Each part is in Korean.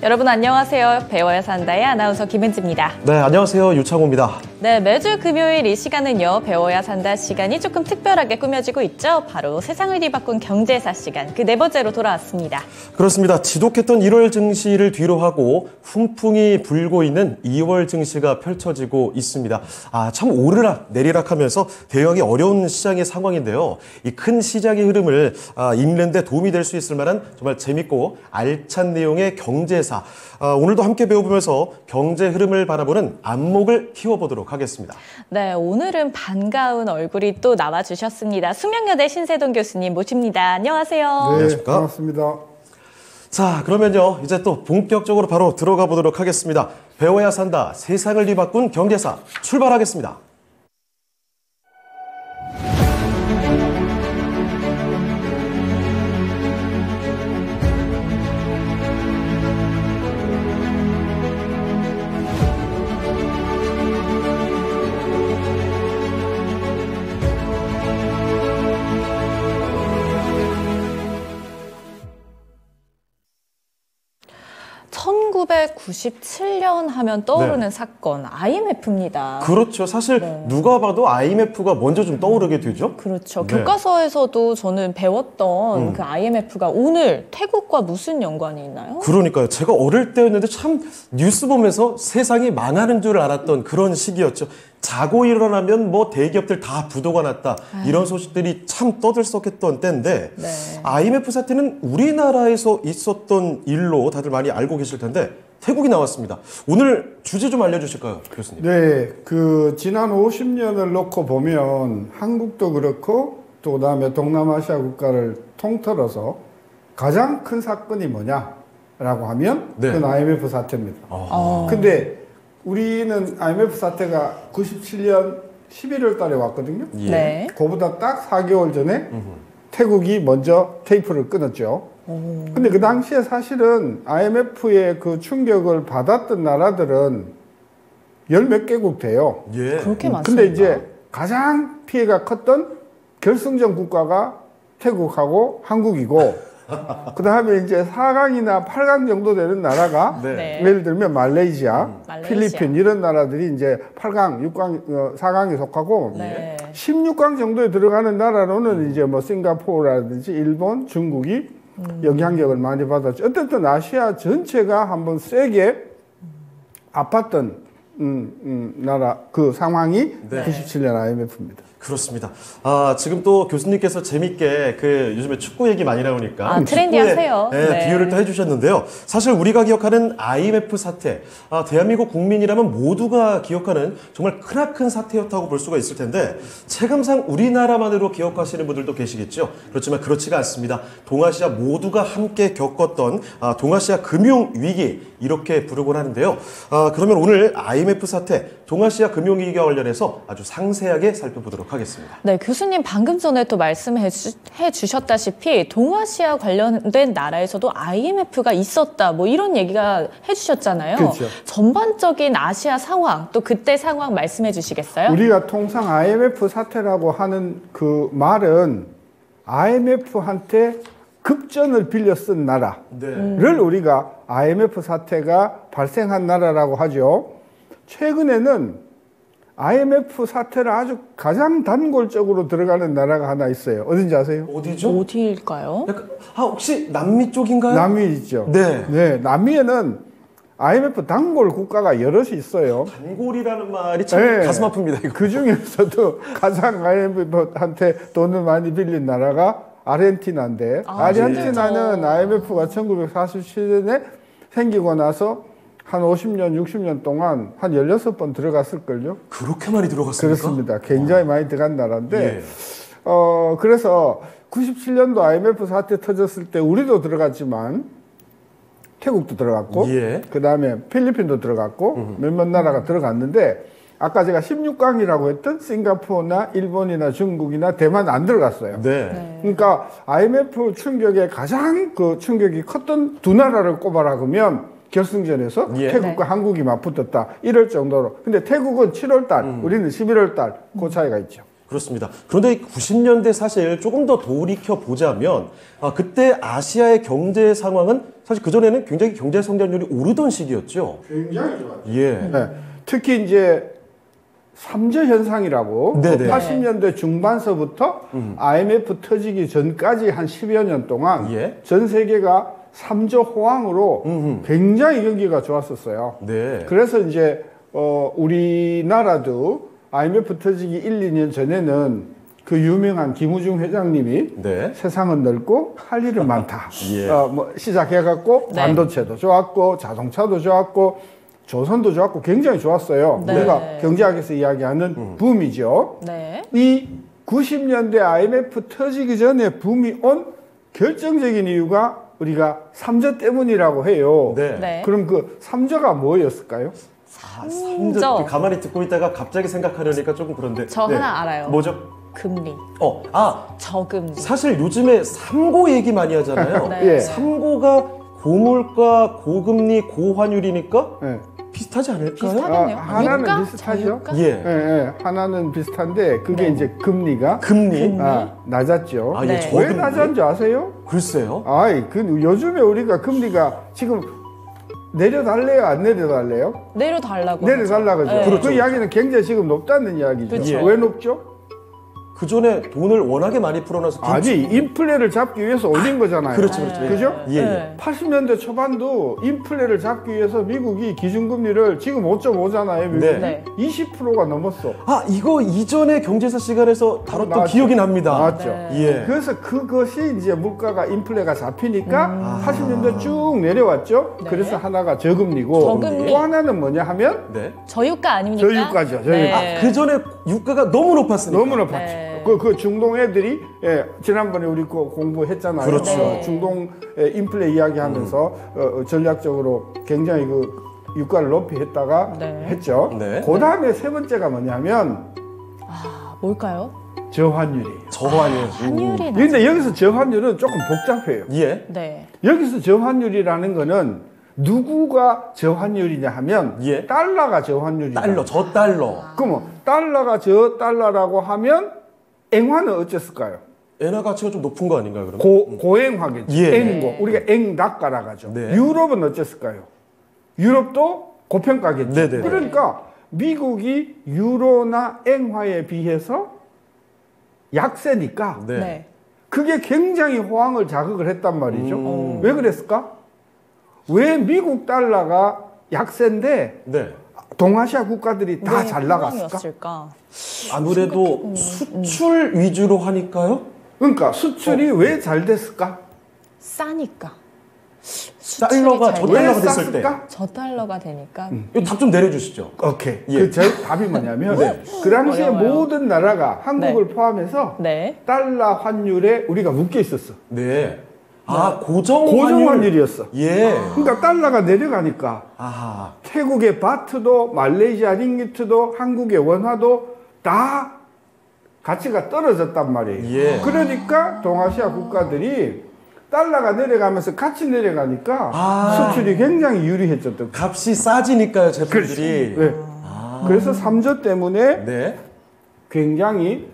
여러분 안녕하세요. 배워야 산다의 아나운서 김은지입니다. 네, 안녕하세요. 유창호입니다. 네, 매주 금요일 이 시간은요. 배워야 산다 시간이 조금 특별하게 꾸며지고 있죠. 바로 세상을 뒤바꾼 경제사 시간, 그 네 번째로 돌아왔습니다. 그렇습니다. 지독했던 1월 증시를 뒤로 하고 훈풍이 불고 있는 2월 증시가 펼쳐지고 있습니다. 참 오르락 내리락 하면서 대응하기 어려운 시장의 상황인데요. 이 큰 시장의 흐름을 읽는 데 도움이 될 수 있을 만한 정말 재밌고 알찬 내용의 경제사. 오늘도 함께 배워보면서 경제 흐름을 바라보는 안목을 키워보도록 하겠습니다. 네, 오늘은 반가운 얼굴이 또 나와주셨습니다. 숙명여대 신세동 교수님 모십니다. 안녕하세요. 네, 안녕하십니까? 반갑습니다. 자, 그러면요. 이제 또 본격적으로 바로 들어가 보도록 하겠습니다. 배워야 산다. 세상을 뒤바꾼 경제사 출발하겠습니다. (1997년) 하면 떠오르는 네. 사건 IMF입니다. 그렇죠. 사실 누가 봐도 IMF가 먼저 좀 떠오르게 되죠. 그렇죠. 네. 교과서에서도 저는 배웠던 그 IMF가 오늘 태국과 무슨 연관이 있나요? 그러니까요. 제가 어릴 때였는데 참 뉴스 보면서 세상이 망하는 줄 알았던 그런 시기였죠. 자고 일어나면 뭐 대기업들 다 부도가 났다. 이런 소식들이 참 떠들썩했던 때인데 네. IMF 사태는 우리나라에서 있었던 일로 다들 많이 알고 계실 텐데 태국이 나왔습니다. 오늘 주제 좀 알려주실까요, 교수님? 네, 지난 50년을 놓고 보면 한국도 그렇고 또 그다음에 동남아시아 국가를 통틀어서 가장 큰 사건이 뭐냐라고 하면 네. 그건 IMF 사태입니다. 근데 우리는 IMF 사태가 97년 11월 달에 왔거든요. 예. 네. 그보다 딱 4개월 전에 태국이 먼저 테이프를 끊었죠. 근데 그 당시에 사실은 IMF의 그 충격을 받았던 나라들은 열 몇 개국 돼요. 예. 그렇게 많습니다. 근데 이제 가장 피해가 컸던 결승전 국가가 태국하고 한국이고 그 다음에 이제 4강이나 8강 정도 되는 나라가 네. 예를 들면 말레이시아, 말레이시아. 필리핀 이런 나라들이 이제 8강, 6강, 4강에 속하고 네. 16강 정도에 들어가는 나라로는 이제 뭐 싱가포르라든지 일본, 중국이 영향력을 많이 받았죠. 어쨌든 아시아 전체가 한번 세게 아팠던 나라 그 상황이 네. 97년 IMF입니다. 그렇습니다. 지금 또 교수님께서 재밌게 요즘에 축구 얘기 많이 나오니까 트렌디하세요. 축구에, 네. 비유를 또 해주셨는데요. 사실 우리가 기억하는 IMF 사태, 대한민국 국민이라면 모두가 기억하는 정말 크나큰 사태였다고 볼 수가 있을 텐데 체감상 우리나라만으로 기억하시는 분들도 계시겠죠. 그렇지만 그렇지가 않습니다. 동아시아 모두가 함께 겪었던 동아시아 금융위기 이렇게 부르곤 하는데요. 그러면 오늘 IMF 사태, 동아시아 금융위기와 관련해서 아주 상세하게 살펴보도록 하겠습니다. 네, 교수님 방금 전에 또 말씀해 주셨다시피 동아시아 관련된 나라에서도 IMF가 있었다 뭐 이런 얘기가 해주셨잖아요. 그렇죠. 전반적인 아시아 상황 또 그때 상황 말씀해 주시겠어요? 우리가 통상 IMF 사태라고 하는 그 말은 IMF한테 급전을 빌려 쓴 나라를 우리가 IMF 사태가 발생한 나라라고 하죠. 최근에는 IMF 사태를 아주 가장 단골적으로 들어가는 나라가 하나 있어요. 어딘지 아세요? 어디죠? 어디일까요? 약간, 혹시 남미 쪽인가요? 남미 있죠. 네. 네, 남미에는 IMF 단골 국가가 여럿이 있어요. 단골이라는 말이 참 네. 가슴 아픕니다. 이거. 그 중에서도 가장 IMF한테 돈을 많이 빌린 나라가 아르헨티나인데 아르헨티나는 IMF가 1947년에 생기고 나서 한 50년, 60년 동안 한 16번 들어갔을걸요? 그렇게 많이 들어갔습니까? 그렇습니다. 굉장히 많이 들어간 나라인데, 예. 그래서 97년도 IMF 사태 터졌을 때 우리도 들어갔지만, 태국도 들어갔고, 예. 그 다음에 필리핀도 들어갔고, 몇몇 나라가 들어갔는데, 아까 제가 16강이라고 했던 싱가포르나 일본이나 중국이나 대만 안 들어갔어요. 네. 그러니까 IMF 충격에 가장 그 충격이 컸던 두 나라를 꼽아라 그러면 결승전에서 예. 태국과 한국이 맞붙었다. 이럴 정도로. 근데 태국은 7월 달, 우리는 11월 달, 그 차이가 있죠. 그렇습니다. 그런데 90년대 사실 조금 더 돌이켜 보자면 그때 아시아의 경제 상황은 사실 그전에는 굉장히 경제 성장률이 오르던 시기였죠. 굉장히 좋았죠. 예. 네. 특히 이제 삼저 현상이라고 네네. 80년대 중반서부터 IMF 터지기 전까지 한 10여 년 동안 예. 전 세계가 삼저 호황으로 굉장히 경기가 좋았었어요. 네. 그래서 이제 우리나라도 IMF 터지기 1, 2년 전에는 그 유명한 김우중 회장님이 네. 세상은 넓고 할 일은 많다. 예. 뭐 시작해갖고 네. 반도체도 좋았고 자동차도 좋았고 조선도 좋았고 굉장히 좋았어요. 네. 우리가 경제학에서 이야기하는 붐이죠. 네. 이 90년대 IMF 터지기 전에 붐이 온 결정적인 이유가 우리가 삼저 때문이라고 해요. 네. 네. 그럼 그 삼저가 뭐였을까요? 삼저 가만히 듣고 있다가 갑자기 생각하려니까 조금 그런데. 저 하나 알아요. 뭐죠? 금리, 저금리. 사실 요즘에 삼고 얘기 많이 하잖아요. 네. 예. 삼고가 고물가, 고금리, 고환율이니까 예. 비슷하지 않을까요? 비슷하겠네요. 하나는 유가? 비슷하죠. 저유가? 예. 예, 예. 하나는 비슷한데 그게 네. 이제 금리가 금리? 낮았죠. 아, 예, 네. 왜 저금리? 낮았는지 아세요? 글쎄요. 아이, 요즘에 우리가 금리가 지금 내려달래요, 안 내려달래요? 내려달라고. 내려달라 그죠? 네. 그렇죠. 그 이야기는 굉장히 지금 높다는 이야기죠. 그렇죠. 왜 높죠? 그 전에 돈을 워낙에 많이 풀어놔서 아니, 인플레를 잡기 위해서 올린 거잖아요. 그렇죠, 그렇죠. 그죠? 예, 예. 네. 80년대 초반도 인플레를 잡기 위해서 미국이 기준금리를 지금 5.5잖아요. 미국이. 네. 네. 20%가 넘었어. 이거 이전에 경제사 시간에서 다뤘던 나왔죠. 기억이 납니다. 맞죠. 네. 예. 그래서 그것이 이제 물가가 인플레가 잡히니까 80년대 쭉 내려왔죠. 네. 그래서 하나가 저금리고 저금리. 또 하나는 뭐냐 하면 네. 저유가 아닙니까? 저유가죠. 저유가. 네. 그 전에 유가가 너무 높았으니까. 너무 높았죠. 네. 그 중동 애들이 지난번에 우리 공부했잖아요. 그렇죠. 네. 중동 인플레 이야기하면서 전략적으로 굉장히 그 유가를 높이 했다가 네. 했죠. 네. 그 다음에 세 번째가 뭐냐면 뭘까요? 저환율이에요. 저환율. 환율이 그런데 여기서 저환율은 조금 복잡해요. 예. 네. 여기서 저환율이라는 거는 누구가 저환율이냐 하면 예. 달러가 저환율이다. 달러, 저 달러. 그러면 달러가 저 달러라고 하면 앵화는 어쨌을까요? 엔화 가치가 좀 높은 거 아닌가요, 그럼? 고앵화겠죠. 예. 앵고. 우리가 앵낙가라고 하죠. 네. 유럽은 어쨌을까요? 유럽도 고평가겠죠. 네네. 그러니까 미국이 유로나 앵화에 비해서 약세니까 네. 네. 그게 굉장히 호황을 자극을 했단 말이죠. 왜 그랬을까? 왜 미국 달러가 약세인데 네. 동아시아 국가들이 다 왜 잘 나갔을까? 호황이었을까? 아무래도 수출 위주로 하니까요? 그러니까 수출이 왜 잘 됐을까? 싸니까. 달러가 수출이 저 잘 달러가 왜 됐을 때. 쌌을까? 저 달러가 되니까. 이거 답 좀 내려주시죠. 오케이. 예. 그 답이 뭐냐면 그 당시에 어려워요. 모든 나라가 한국을 포함해서 네. 달러 환율에 우리가 묶여 있었어. 네. 고정 고정 환율이었어. 예. 그러니까 달러가 내려가니까 아하. 태국의 바트도 말레이시아 링기트도 한국의 원화도 다 가치가 떨어졌단 말이에요. 예. 그러니까 동아시아 국가들이 달러가 내려가면서 같이 내려가니까 수출이 굉장히 유리해졌던 거예요. 값이 싸지니까요, 제품들이. 네. 그래서 삼저 때문에 네. 굉장히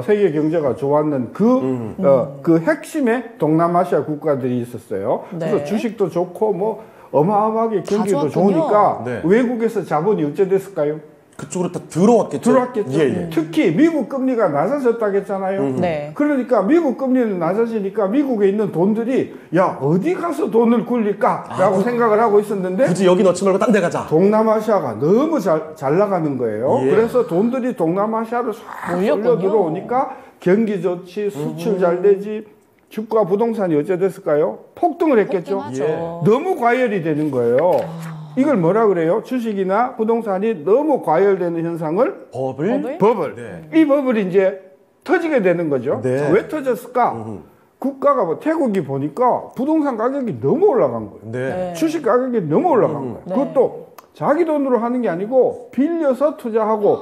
세계 경제가 좋았는 그 핵심의 동남아시아 국가들이 있었어요. 네. 그래서 주식도 좋고 뭐 어마어마하게 경기도 좋았군요. 좋으니까 네. 외국에서 자본이 어째 됐을까요? 그쪽으로 다 들어왔겠죠. 들어왔겠죠. 예, 예. 특히 미국 금리가 낮아졌다고 했잖아요. 네. 그러니까 미국 금리는 낮아지니까 미국에 있는 돈들이 야 어디 가서 돈을 굴릴까라고 생각을 하고 있었는데 굳이 여기 넣지 말고 딴 데 가자. 동남아시아가 너무 잘 나가는 거예요. 예. 그래서 돈들이 동남아시아로 싹 몰렸군요. 몰려 들어오니까 경기 좋지, 수출 잘 되지, 주가 부동산이 어째 됐을까요? 폭등을 했겠죠. 폭등하죠. 예. 너무 과열이 되는 거예요. 이걸 뭐라 그래요? 주식이나 부동산이 너무 과열되는 현상을 법을? 법을? 네. 이 버블이 이제 터지게 되는 거죠. 네. 왜 터졌을까? 국가가 뭐 태국이 보니까 부동산 가격이 너무 올라간 거예요. 네. 주식 가격이 너무 올라간 거예요. 네. 그것도 자기 돈으로 하는 게 아니고 빌려서 투자하고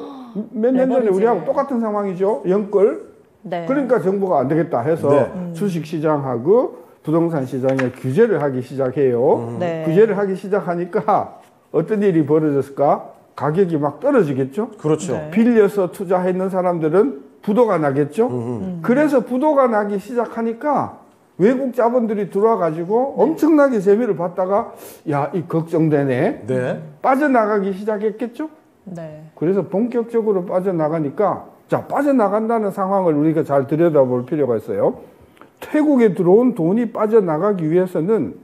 몇 년 전에 레버리지. 우리하고 똑같은 상황이죠. 연끌. 네. 그러니까 정부가 안 되겠다 해서 네. 주식 시장하고 부동산 시장에 규제를 하기 시작해요. 네. 규제를 하기 시작하니까 어떤 일이 벌어졌을까? 가격이 막 떨어지겠죠? 그렇죠. 네. 빌려서 투자했는 사람들은 부도가 나겠죠. 그래서 부도가 나기 시작하니까 외국 자본들이 들어와 가지고 엄청나게 재미를 봤다가 야, 이 걱정되네. 네. 빠져나가기 시작했겠죠. 네. 그래서 본격적으로 빠져나가니까 자, 빠져나간다는 상황을 우리가 잘 들여다볼 필요가 있어요. 태국에 들어온 돈이 빠져나가기 위해서는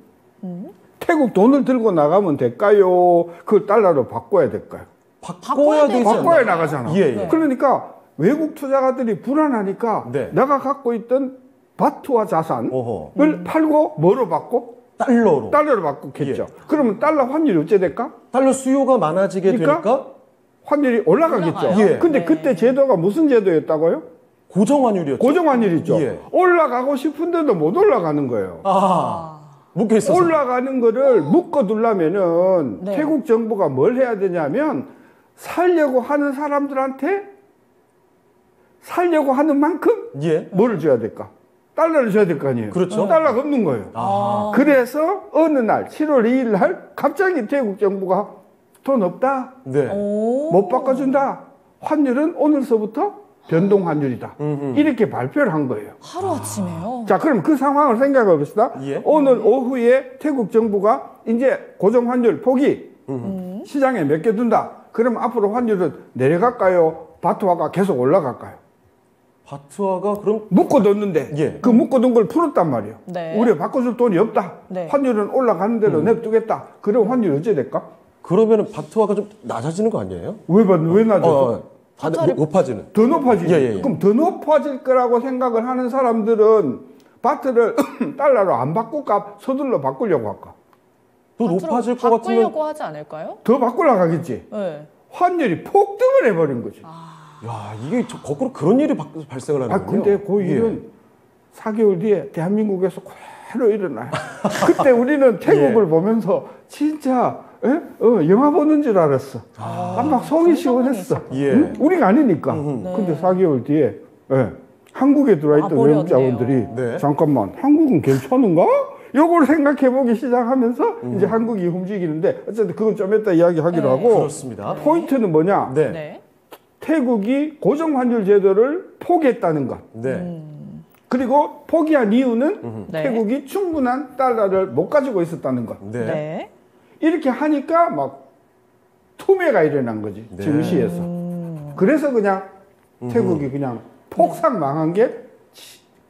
태국 돈을 들고 나가면 될까요? 그걸 달러로 바꿔야 될까요? 바꿔야 되지 않나요? 바꿔야 나가잖아. 예, 예. 그러니까 외국 투자가들이 불안하니까 네. 내가 갖고 있던 바트와 자산을 어허. 팔고 뭐로 바꿔? 달러로. 달러로 바꾸겠죠. 예. 그러면 달러 환율이 어째 될까? 달러 수요가 많아지게 그러니까? 되니까 환율이 올라가겠죠. 올라가요. 예. 근데 네. 그때 제도가 무슨 제도였다고요? 고정환율이었죠. 고정환율이죠. 예. 올라가고 싶은데도 못 올라가는 거예요. 묶여 있어서. 올라가는 거를 묶어두려면은 네. 태국 정부가 뭘 해야 되냐면 살려고 하는 사람들한테 살려고 하는 만큼 예. 뭐를 줘야 될까? 달러를 줘야 될 거 아니에요. 그렇죠. 달러가 없는 거예요. 그래서 어느 날 7월 2일 날 갑자기 태국 정부가 돈 없다. 네. 오. 못 바꿔준다. 환율은 오늘서부터 변동 환율이다. 이렇게 발표를 한 거예요. 하루 아침에요. 자, 그럼 그 상황을 생각해 봅시다. 예. 오늘 오후에 태국 정부가 이제 고정 환율 포기 시장에 몇 개 둔다. 그럼 앞으로 환율은 내려갈까요? 바트화가 계속 올라갈까요? 바트화가 그럼 묶어뒀는데 예. 그 묶어둔 걸 풀었단 말이에요. 네. 우리가 바꿔줄 돈이 없다. 네. 환율은 올라가는 대로 냅두겠다. 그럼 환율이 어찌 될까? 그러면은 바트화가 좀 낮아지는 거 아니에요? 왜 낮아져? 높아지는. 더 높아지죠. 예, 예, 예. 그럼 더 높아질 거라고 생각을 하는 사람들은 바트를 달러로 안 바꿀까? 서둘러 바꾸려고 할까? 더 높아질 것 같으면 바꾸려고 하지 않을까요? 더 바꾸려고 하겠지. 네. 환율이 폭등을 해버린 거지. 야, 이게 거꾸로 그런 일이 발생을 하는군요. 근데 그 일은 4개월 뒤에 대한민국에서 그대로 일어나요. 그때 우리는 태국을 보면서 진짜 영화 보는 줄 알았어. 막 속이 시원했어. 예. 응? 우리가 아니니까. 근데 4개월 뒤에 한국에 들어와 있던 버렸네요. 외국 자원들이 네. 잠깐만 한국은 괜찮은가? 요걸 생각해 보기 시작하면서 이제 한국이 움직이는데 어쨌든 그건 좀 이따 이야기하기로 네. 하고 그렇습니다. 포인트는 뭐냐? 네. 네. 태국이 고정환율 제도를 포기했다는 것. 네. 그리고 포기한 이유는 네. 태국이 충분한 달러를 못 가지고 있었다는 것. 네. 네. 이렇게 하니까 막 투매가 일어난 거지. 네. 증시에서. 그래서 그냥 태국이 그냥 폭삭 망한 게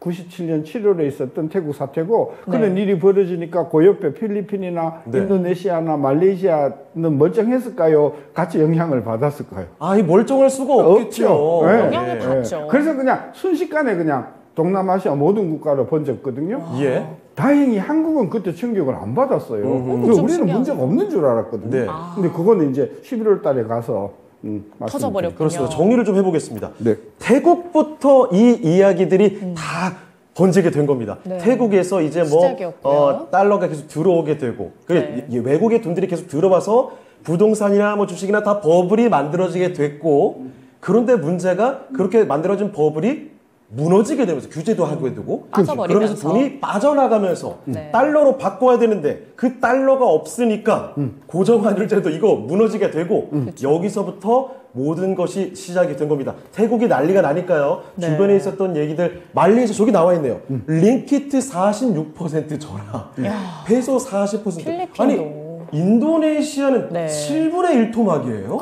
97년 7월에 있었던 태국 사태고 그런 네. 일이 벌어지니까 그 옆에 필리핀이나 네. 인도네시아나 말레이시아는 멀쩡했을까요? 같이 영향을 받았을까요? 이 멀쩡할 수가 없겠죠. 없죠. 네. 영향을 받죠. 그래서 그냥 순식간에 그냥 동남아시아 모든 국가로 번졌거든요. 예. 다행히 한국은 그때 충격을 안 받았어요. 그래서 좀 우리는 신기하네요. 문제가 없는 줄 알았거든요. 네. 근데 그거는 이제 11월 달에 가서 터져버렸군요. 그렇습니다. 정리를 좀 해보겠습니다. 네. 태국부터 이 이야기들이 다 번지게 된 겁니다. 네. 태국에서 이제 뭐 시작이었고요. 달러가 계속 들어오게 되고 네. 외국의 돈들이 계속 들어와서 부동산이나 뭐 주식이나 다 버블이 만들어지게 됐고 그런데 문제가 그렇게 만들어진 버블이 무너지게 되면서 규제도 하게 되고 빠져버리면서. 그러면서 돈이 빠져나가면서 네. 달러로 바꿔야 되는데 그 달러가 없으니까 고정환율제도 이거 무너지게 되고 여기서부터 모든 것이 시작이 된 겁니다. 태국이 난리가 나니까요. 네. 주변에 있었던 얘기들 말레이시아 저기 나와 있네요. 링키트 46% 절하. 페소 40%. 필리핀도. 아니 인도네시아는 네. 7분의 1 토막이에요.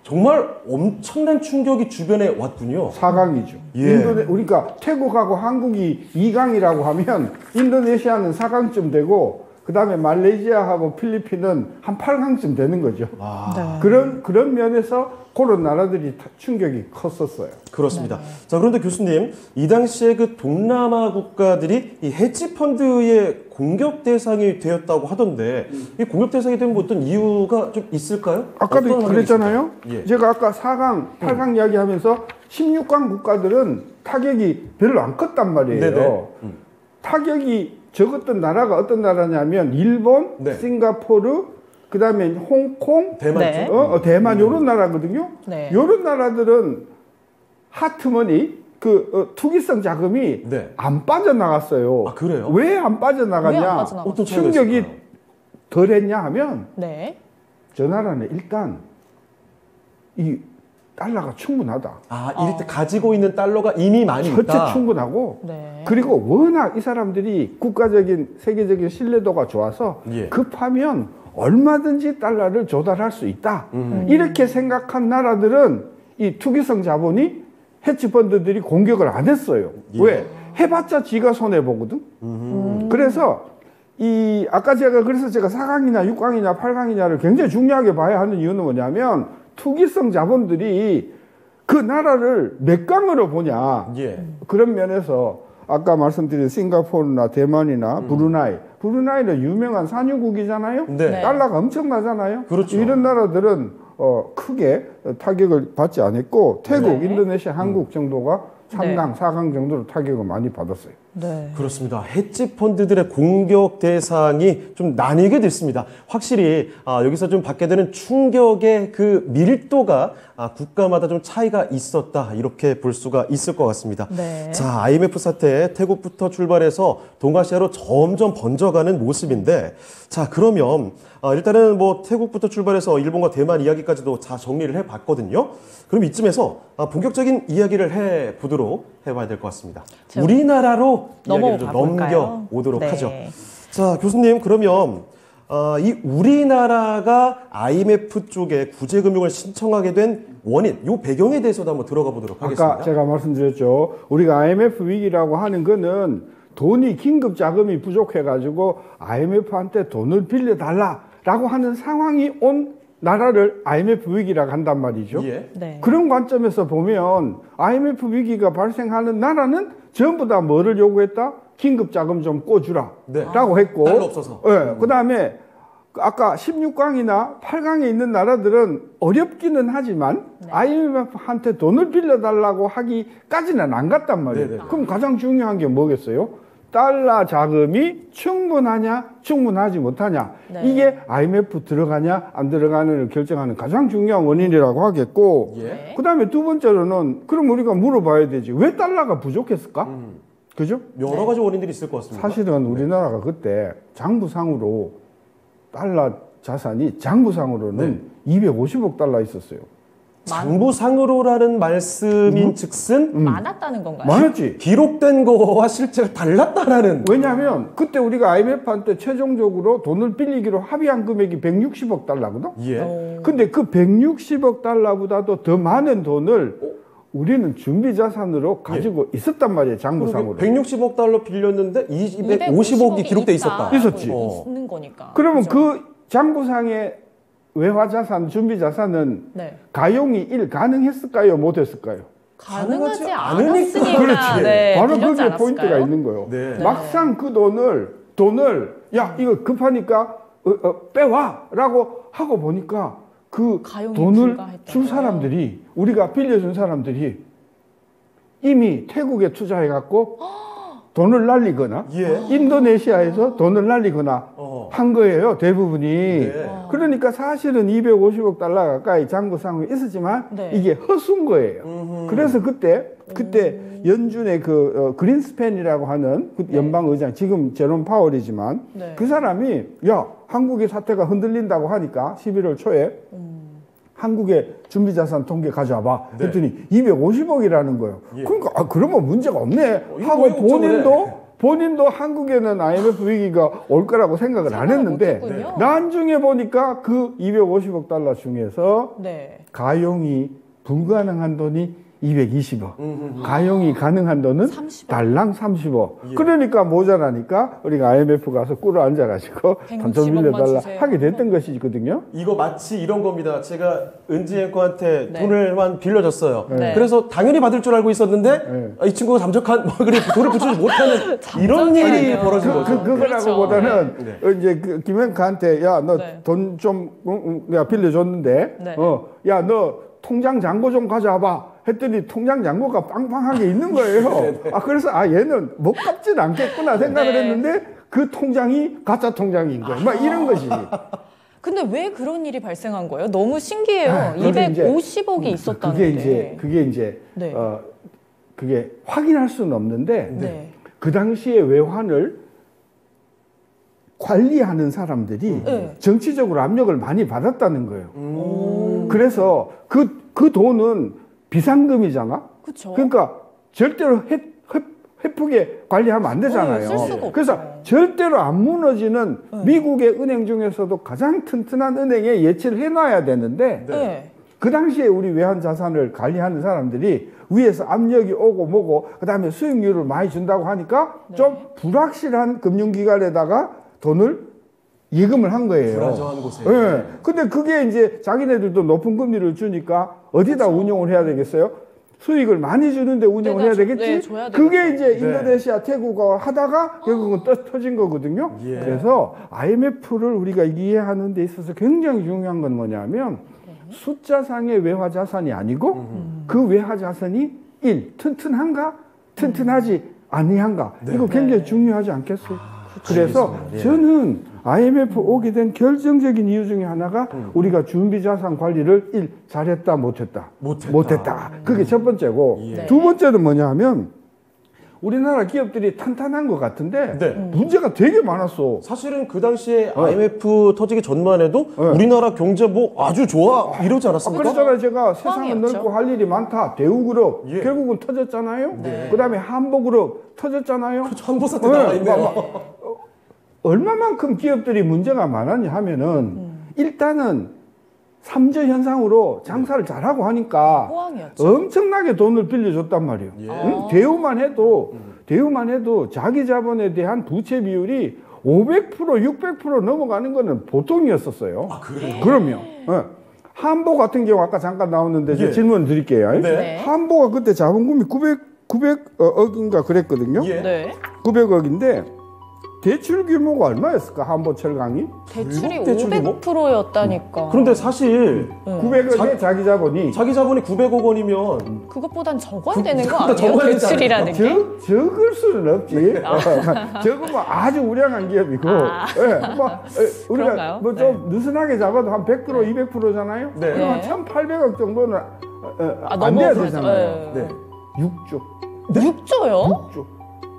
정말 엄청난 충격이 주변에 왔군요. 4강이죠. 예. 그러니까 태국하고 한국이 2강이라고 하면 인도네시아는 4강쯤 되고 그다음에 말레이시아하고 필리핀은 한 8강쯤 되는 거죠. 네. 그런 면에서 그런 나라들이 충격이 컸었어요. 그렇습니다. 자, 그런데 교수님, 이 당시에 그 동남아 국가들이 이 헤지펀드의 공격 대상이 되었다고 하던데, 이 공격 대상이 되면 어떤 이유가 좀 있을까요? 아까도 어떤 그랬잖아요. 상황이 있을까요? 예. 제가 아까 4강, 8강 이야기하면서 16강 국가들은 타격이 별로 안 컸단 말이에요. 네네. 타격이 적었던 나라가 어떤 나라냐면 일본, 네. 싱가포르, 그다음에 홍콩, 대만 네. 쪽? 대만 요런 나라거든요. 네. 요런 나라들은 하트머니 투기성 자금이 네. 안 빠져나갔어요. 아, 그래요? 왜 안 빠져나갔냐? 왜 안 빠져나갔어요? 어떤 차이가 충격이 있을까요? 덜했냐 하면 네. 저 나라는 일단 이 달러가 충분하다. 이럴 때 가지고 있는 달러가 이미 많이 전체 있다. 충분하고 네. 그리고 워낙 이 사람들이 국가적인 세계적인 신뢰도가 좋아서 예. 급하면 얼마든지 달러를 조달할 수 있다. 이렇게 생각한 나라들은 이 투기성 자본이 헤지펀드들이 공격을 안 했어요. 예. 왜? 해봤자 지가 손해보거든. 그래서 아까 그래서 제가 4강이냐 6강이냐 8강이냐를 굉장히 중요하게 봐야 하는 이유는 뭐냐면 투기성 자본들이 그 나라를 몇 강으로 보냐. 예. 그런 면에서 아까 말씀드린 싱가포르나 대만이나 브루나이는 유명한 산유국이잖아요. 네. 달러가 엄청나잖아요. 그렇죠. 이런 나라들은 크게 타격을 받지 않았고 태국, 네. 인도네시아, 한국 정도가 3강, 네. 4강 정도로 타격을 많이 받았어요. 네. 그렇습니다. 헤지 펀드들의 공격 대상이 좀 나뉘게 됐습니다. 확실히 여기서 좀 받게 되는 충격의 그 밀도가 국가마다 좀 차이가 있었다 이렇게 볼 수가 있을 것 같습니다. 네. 자, IMF 사태 태국부터 출발해서 동아시아로 점점 번져가는 모습인데, 자 그러면 일단은 뭐 태국부터 출발해서 일본과 대만 이야기까지도 다 정리를 해봤거든요. 그럼 이쯤에서 본격적인 이야기를 해봐야 될 것 같습니다. 우리나라로 이야기를 좀 넘겨오도록 네. 하죠. 자, 교수님 그러면 이 우리나라가 IMF 쪽에 구제금융을 신청하게 된 원인, 요 배경에 대해서도 한번 들어가 보도록 하겠습니다. 아까 제가 말씀드렸죠. 우리가 IMF 위기라고 하는 거는 돈이 긴급 자금이 부족해가지고 IMF한테 돈을 빌려달라라고 하는 상황이 온 나라를 IMF 위기라고 한단 말이죠. 예. 네. 그런 관점에서 보면 IMF 위기가 발생하는 나라는 전부 다 뭐를 요구했다? 긴급 자금 좀 꿔주라 네. 라고 했고, 달러 없어서. 네. 그 다음에 아까 16강이나 8강에 있는 나라들은 어렵기는 하지만 IMF한테 돈을 빌려달라고 하기까지는 안 갔단 말이에요. 네네. 그럼 가장 중요한 게 뭐겠어요? 달러 자금이 충분하냐 충분하지 못하냐, 네. 이게 IMF 들어가냐 안 들어가냐를 결정하는 가장 중요한 원인이라고 하겠고, 예. 그 다음에 두 번째로는 그럼 우리가 물어봐야 되지, 왜 달러가 부족했을까? 그죠? 여러 가지 원인들이 있을 것 같습니다. 사실은 우리나라가 그때 장부상으로 달러 자산이 장부상으로는 250억 달러 있었어요. 장부상으로라는 말씀인 즉슨 많았다는 건가요? 많았지. 기록된 거와 실제가 달랐다라는. 왜냐하면 그때 우리가 IMF한테 최종적으로 돈을 빌리기로 합의한 금액이 160억 달러거든. 예. 근데 그 160억 달러보다도 더 많은 돈을 우리는 준비자산으로 가지고 있었단 말이에요, 장부상으로. 160억 달러 빌렸는데 250억이 기록돼 있었다. 있었지. 있는 거니까. 그러면 그죠? 그 장부상의 외화자산, 준비자산은 네. 가용이 가능했을까요? 못했을까요? 가능하지 않으니까. 않았으니까. 그렇지. 네, 바로 빌렸지 그게 포인트가 않았을까요? 있는 거예요. 네. 막상 그 돈을 야 이거 급하니까 빼와라고 하고 보니까 그 가용이 돈을 불가했던 줄 거예요. 사람들이, 우리가 빌려준 사람들이 이미 태국에 투자해갖고 돈을 날리거나 예. 인도네시아에서 돈을 날리거나 한 거예요, 대부분이. 네. 그러니까 사실은 250억 달러 가까이 장부상이 있었지만 네. 이게 허수인 거예요. 그래서 그때 연준의 그린스팬이라고 하는 그 연방 의장, 지금 제롬 파월이지만 네. 그 사람이 야, 한국의 사태가 흔들린다고 하니까 11월 초에 한국의 준비자산 통계 가져와봐 했더니 250억이라는 거예요. 예. 그러니까 그러면 문제가 없네 이거 하고 왜 걱정을 본인도 한국에는 IMF 위기가 올 거라고 생각을 안 했는데, 못했군요. 나중에 보니까 그 250억 달러 중에서 네. 가용이 불가능한 돈이 220억, 가용이 가능한 돈은 30억. 달랑 30억. 예. 그러니까 모자라니까 우리가 IMF 가서 꿇어 앉아가지고 160억 돈 빌려달라 주세요. 하게 됐던 것이거든요. 이거 마치 이런 겁니다. 제가 은지 앵커한테 네. 돈을만 빌려줬어요. 네. 그래서 당연히 받을 줄 알고 있었는데 이 친구가 잠적한 그래 돈을 붙이지 못하는 이런 일이 잠적이네요. 벌어진 거죠. 그거라고보다는 네. 이제 김행카한테 야, 너 네. 돈 좀 내가 빌려줬는데 네. 야, 너 통장 잔고 좀 가져와봐 했더니 통장 잔고가 빵빵하게 있는 거예요. 그래서 얘는 못 갚진 않겠구나 생각을 네. 했는데 그 통장이 가짜 통장인 거예요. 막 이런 것이지. 근데 왜 그런 일이 발생한 거예요? 너무 신기해요. 그게 이제 250억이 있었다는데. 그게 이제 네. 그게 확인할 수는 없는데 네. 그 당시에 외환을 관리하는 사람들이 네. 정치적으로 압력을 많이 받았다는 거예요. 그래서 그 돈은 비상금이잖아. 그쵸. 그러니까 절대로 헤프게 관리하면 안 되잖아요. 쓸 수가 그래서 없죠. 절대로 안 무너지는 미국의 은행 중에서도 가장 튼튼한 은행에 예치를 해놔야 되는데 네. 그 당시에 우리 외환 자산을 관리하는 사람들이 위에서 압력이 오고 뭐고 그다음에 수익률을 많이 준다고 하니까 좀 불확실한 금융기관에다가 돈을 예금을 한 거예요. 불안정한 곳에. 네. 근데 그게 이제 자기네들도 높은 금리를 주니까 어디다 운용을 해야 되겠어요? 수익을 많이 주는데 운영을 해야 되겠지? 네, 줘야 그게 되겠죠. 이제 인도네시아, 태국을 하다가 결국은 터진 거거든요. 예. 그래서 IMF를 우리가 이해하는 데 있어서 굉장히 중요한 건 뭐냐면 숫자상의 외화 자산이 아니고 그 외화 자산이 튼튼한가? 튼튼하지 아니한가? 이거 굉장히 중요하지 않겠어요? 그래서 알겠습니다. 예. 저는 IMF 오게 된 결정적인 이유 중에 하나가 우리가 준비 자산 관리를 잘했다 못했다. 그게 첫 번째고 예. 두 번째는 뭐냐 하면 우리나라 기업들이 탄탄한 것 같은데 네. 문제가 되게 많았어. 사실은 그 당시에 IMF 터지기 전만 해도 우리나라 경제 뭐 아주 좋아 이러지 않았습니까? 그랬잖아요. 제가 세상은 포항이었죠. 넓고 할 일이 많다. 대우그룹 예. 결국은 터졌잖아요. 그다음에 한보그룹 터졌잖아요. 한보 사태 나와 있네요. 얼마만큼 기업들이 문제가 많았냐 하면은 일단은 삼저 현상으로 장사를 잘하고 하니까 포항이었죠. 엄청나게 돈을 빌려줬단 말이에요. 응? 대우만 해도 자기 자본에 대한 부채 비율이 500%, 600% 넘어가는 거는 보통이었었어요. 아, 그래요? 그럼요. 한보 같은 경우 아까 잠깐 나왔는데 제가 예. 질문 드릴게요. 네. 한보가 그때 자본금이 900억인가 그랬거든요. 예. 네. 900억인데 대출 규모가 얼마였을까? 한보철강이? 대출이 대출 규모? 500%였다니까. 그런데 사실 900억에 자기 자본이 자기 자본이 900억 원이면 그것보단 적어야 되는 거 아니에요? 적어야 되지 대출이라는 게? 적을 수는 없지. 적으면 아주 우량한 기업이고, 우리가 그런가요? 뭐 좀 느슨하게 잡아도 한 100%, 200%잖아요. 네. 그럼 한 네. 1,800억 정도는 안 너무 돼야 그러죠. 되잖아요. 네. 6조. 6조요? 6조.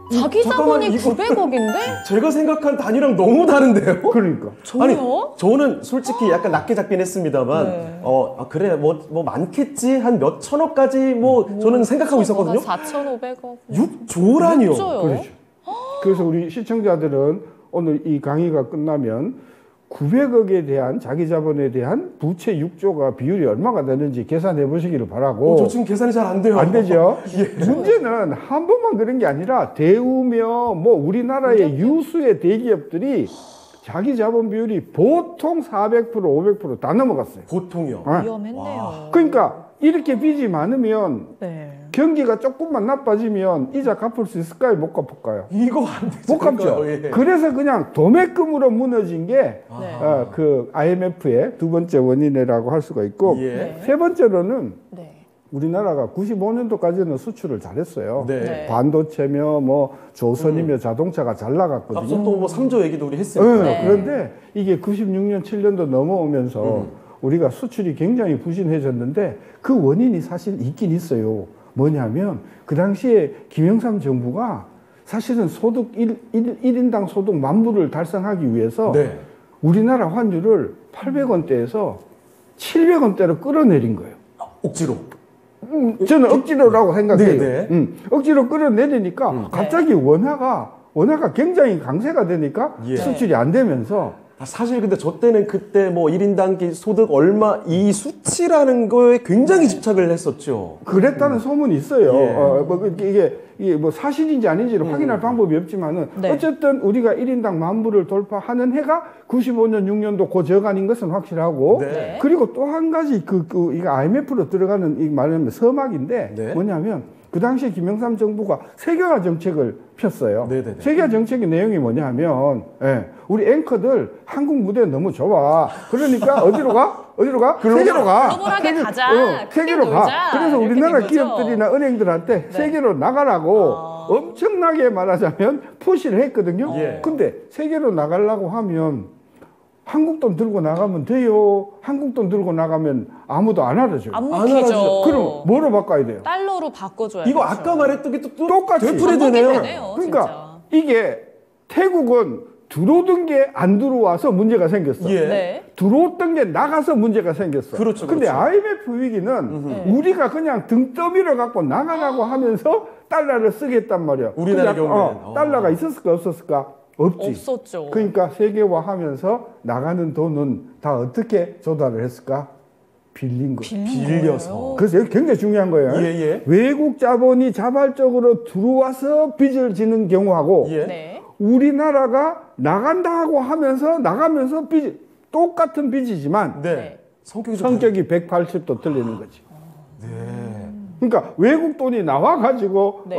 자기 잠깐만, 자본이 이거- 900억인데? 제가 생각한 단위랑 너무 다른데요? 그러니까. 저요? 저는 솔직히 약간 낮게 잡긴 했습니다만, 네. 그래, 뭐 많겠지. 한 몇 천억까지 저는 생각하고 있었거든요. 4,500억. 6조라니요. 6조요? 그렇죠. 그래서 우리 시청자들은 오늘 이 강의가 끝나면 900억에 대한 자기 자본에 대한 부채 6조가 비율이 얼마가 되는지 계산해 보시기를 바라고. 저 지금 계산이 잘 안 돼요. 안 되죠. 문제는 한 번만 그런 게 아니라 대우며 뭐 우리나라의 유수의 대기업들이 자기 자본 비율이 보통 400%, 500% 다 넘어갔어요. 보통이요. 위험했네요. 그러니까 이렇게 빚이 많으면 네. 경기가 조금만 나빠지면 이자 갚을 수 있을까요? 못 갚을까요? 이거 안 되죠. 못 갚죠. 예. 그래서 그냥 도매금으로 무너진 게 네. 그 IMF의 두 번째 원인이라고 할 수가 있고 예. 세 번째로는 네. 우리나라가 95년도까지는 수출을 잘했어요. 네. 네. 반도체며 뭐 조선이며 자동차가 잘 나갔거든요. 앞서 또 뭐 3조 얘기도 우리 했어요. 네. 그런데 이게 96년, 7년도 넘어오면서 우리가 수출이 굉장히 부진해졌는데 그 원인이 사실 있긴 있어요. 뭐냐면 그 당시에 김영삼 정부가 사실은 소득 1인당 소득 10,000불을 달성하기 위해서 네. 우리나라 환율을 800원대에서 700원대로 끌어내린 거예요. 억지로. 저는 억지로라고 생각해요. 네, 억지로 끌어내리니까 갑자기 원화가 굉장히 강세가 되니까 예. 수출이 안 되면서 사실 근데 저 때는 그때 뭐 1인당 소득 얼마 이 수치라는 거에 굉장히 집착을 했었죠. 그랬다는 소문이 있어요. 예. 뭐 이게 뭐 사실인지 아닌지를 확인할 방법이 없지만은 네. 어쨌든 우리가 1인당 10,000불을 돌파하는 해가 95년, 6년도 그 저간인 것은 확실하고 네. 그리고 또 한 가지 이거 IMF로 들어가는 이 말하면 서막인데 네. 뭐냐면 그 당시에 김영삼 정부가 세계화 정책을 폈어요. 네네네. 세계화 정책의 내용이 뭐냐면 우리 앵커들 한국 무대 너무 좋아. 그러니까 어디로 가? 세계로 가. 글로벌하게 가자. 크게 세계로 가. 놀자. 그래서 이렇게 우리나라 된 거죠. 기업들이나 은행들한테 세계로 나가라고 엄청나게 말하자면 푸시를 했거든요. 예. 근데 세계로 나가려고 하면 한국 돈 들고 나가면 돼요. 한국 돈 들고 나가면 아무도 안 알아줘요. 안 알아주죠. 먹히죠. 그럼 뭐로 바꿔야 돼요? 달러로 바꿔줘야 이거 되죠. 아까 말했던 게 또 똑같이. 되풀이 반복이 되네요. 되네요. 그러니까 이게 태국은 들어오던 게 안 들어와서 문제가 생겼어. 예. 네. 들어왔던 게 나가서 문제가 생겼어. 그렇죠, 근데 그렇죠. IMF 위기는 우리가 그냥 등 떠밀어 갖고 나가라고 하면서 달러를 쓰겠단 말이야. 우리나라 근데 경우에는. 달러가 있었을까 없었을까? 없지. 없었죠. 그러니까 세계화하면서 나가는 돈은 다 어떻게 조달을 했을까? 빌린 거. 빌려서. 그래서 여기 굉장히 중요한 거예요. 예, 예. 외국 자본이 자발적으로 들어와서 빚을 지는 경우하고 예. 네. 우리나라가 나간다고 하면서 나가면서 빚 똑같은 빚이지만 네. 네. 성격이 180도 틀리는 거지. 네. 그러니까 외국 돈이 나와가지고 네.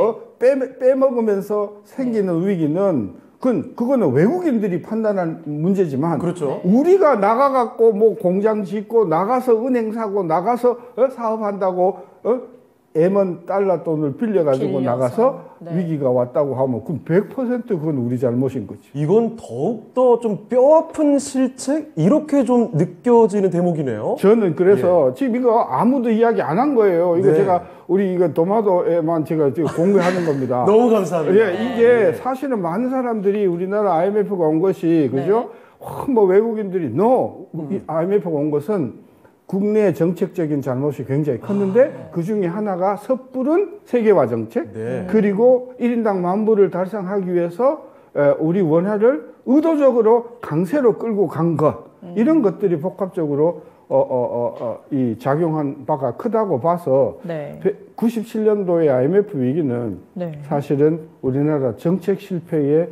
빼먹으면서 생기는 위기는 그거는 외국인들이 판단한 문제지만 그렇죠. 우리가 나가갖고 뭐 공장 짓고 나가서 은행 사고 나가서 사업한다고 M1 달러 돈을 빌려가지고 빌려서. 나가서 네. 위기가 왔다고 하면 그럼 100% 그건 우리 잘못인 거지. 이건 더욱더 좀 뼈아픈 실책? 이렇게 좀 느껴지는 대목이네요. 저는 그래서 지금 이거 아무도 이야기 안 한 거예요. 이거 네. 제가 우리 이거 도마도에만 제가 지금 공개하는 겁니다. 너무 감사합니다. 예, 이게 사실은 많은 사람들이 우리나라 IMF가 온 것이 그죠? 뭐 외국인들이 이 IMF가 온 것은 국내 정책적인 잘못이 굉장히 컸는데 그 중에 하나가 섣부른 세계화 정책 네. 그리고 1인당 10,000불을 달성하기 위해서 우리 원화를 의도적으로 강세로 끌고 간 것 이런 것들이 복합적으로 이 작용한 바가 크다고 봐서 네. 97년도의 IMF 위기는 네. 사실은 우리나라 정책 실패에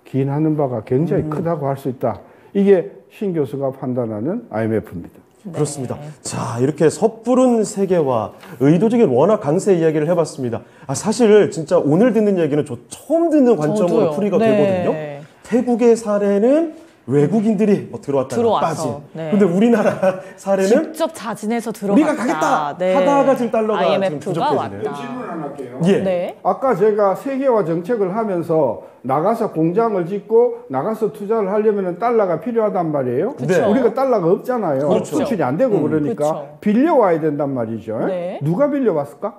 기인하는 바가 굉장히 크다고 할 수 있다. 이게 신 교수가 판단하는 IMF입니다. 그렇습니다. 자, 이렇게 섣부른 세계화, 의도적인 원화 강세 이야기를 해봤습니다. 사실 진짜 오늘 듣는 얘기는 저 처음 듣는 관점으로 저도요. 풀이가 네. 되거든요. 태국의 사례는 외국인들이 들어왔다가 들어와서, 빠진. 네. 근데 우리나라 사례는 직접 자진해서 들어갔다. 우리가 가겠다 하다가 지금 달러가 지금 IMF가 부족해지네요. 왔다. 질문 하나 할게요. 예. 네. 아까 제가 세계화 정책을 하면서 나가서 공장을 짓고 나가서 투자를 하려면 달러가 필요하단 말이에요. 그쵸. 우리가 달러가 없잖아요. 그렇죠. 수출이 안 되고 그러니까 그쵸. 빌려와야 된단 말이죠. 네. 누가 빌려왔을까?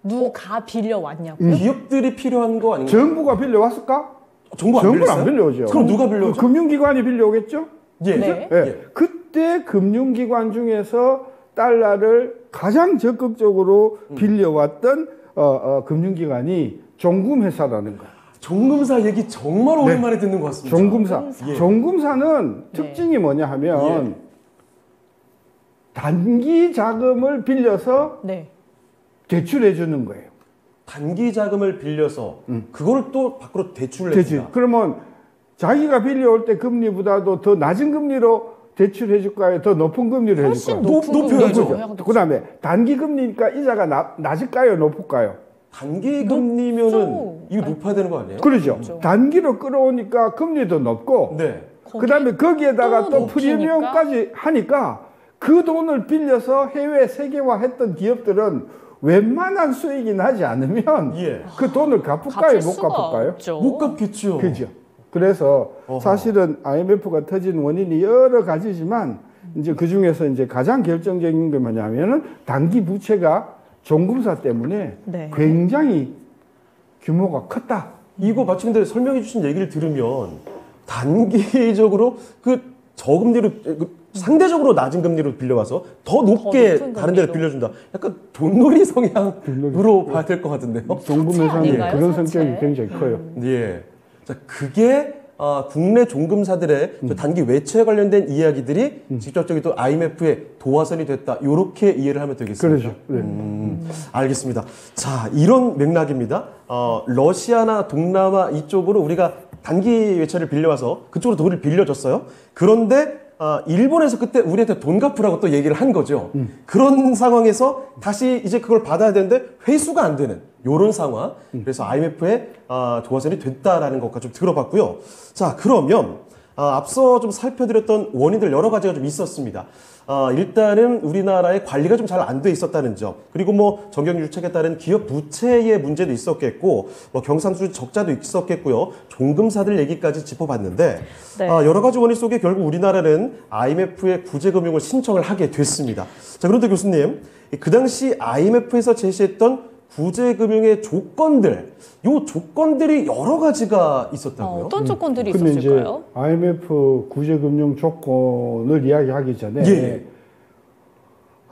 누가 빌려왔냐고요? 기업들이 필요한 거 아닌가요? 정부가 빌려왔을까? 정부 안 정부는 빌렸어요? 안 빌려오죠. 그럼 누가 빌려오죠? 그 금융기관이 빌려오겠죠? 예. 네. 예. 예. 그때 금융기관 중에서 달러를 가장 적극적으로 빌려왔던 금융기관이 종금회사라는 거예요. 종금사 얘기 정말 오랜만에 듣는 것 같습니다. 종금사. 예. 종금사는 특징이 뭐냐 하면 단기 자금을 빌려서 네. 대출해 주는 거예요. 단기 자금을 빌려서 그걸 또 밖으로 대출을 대출. 해준다. 그러면 자기가 빌려올 때 금리보다도 더 낮은 금리로 대출해 줄까요? 더 높은 금리로 해 줄까요? 훨씬 높은 높여야죠. 금리죠. 그다음에 단기 금리니까 이자가 낮을까요? 높을까요? 단기 금리면은 높죠. 이거 높아야 되는 거 아니에요? 그러죠. 단기로 끌어오니까 금리도 높고 네. 그다음에 거기에다가 또 또 높이니까? 프리미엄까지 하니까 그 돈을 빌려서 해외 세계화했던 기업들은 웬만한 수익이 나지 않으면 예. 그 돈을 갚을까요? 갚을 못 수가 갚을까요? 없죠. 못 갚겠죠. 그죠. 그래서 어허. 사실은 IMF가 터진 원인이 여러 가지지만 이제 그 중에서 이제 가장 결정적인 게 뭐냐면은 단기 부채가 종금사 때문에 네. 굉장히 규모가 컸다. 이거 마침 근데 설명해 주신 얘기를 들으면 단기적으로 그 저금리로 상대적으로 낮은 금리로 빌려와서 더 높게 높은 다른 데로 금리로. 빌려준다. 약간 돈놀이 성향으로 봐야 될 것 같은데요. 종금회사는 아닌가요? 그런 사채? 성격이 굉장히 커요. 예. 자, 그게 국내 종금사들의 저 단기 외채에 관련된 이야기들이 직접적인 또 IMF의 도화선이 됐다. 이렇게 이해를 하면 되겠습니다. 그렇죠. 네. 알겠습니다. 자, 이런 맥락입니다. 러시아나 동남아 이쪽으로 우리가 단기 외채를 빌려와서 그쪽으로 돈을 빌려줬어요. 그런데 일본에서 그때 우리한테 돈 갚으라고 또 얘기를 한 거죠. 그런 상황에서 다시 이제 그걸 받아야 되는데 회수가 안 되는 요런 상황. 그래서 IMF의 도화선이 됐다라는 것까지 좀 들어봤고요. 자, 그러면 앞서 좀 살펴드렸던 원인들 여러 가지가 좀 있었습니다. 일단은 우리나라의 관리가 좀 잘 안 돼 있었다는 점, 그리고 뭐 정경유착에 따른 기업 부채의 문제도 있었겠고, 뭐 경상수지 적자도 있었겠고요. 종금사들 얘기까지 짚어봤는데, 네. 여러 가지 원인 속에 결국 우리나라는 IMF의 구제금융을 신청을 하게 됐습니다. 자, 그런데 교수님, 그 당시 IMF에서 제시했던 구제금융의 조건들, 요 조건들이 여러 가지가 있었다고요? 어떤 조건들이 근데 있었을까요? 이제 IMF 구제금융 조건을 이야기하기 전에 예.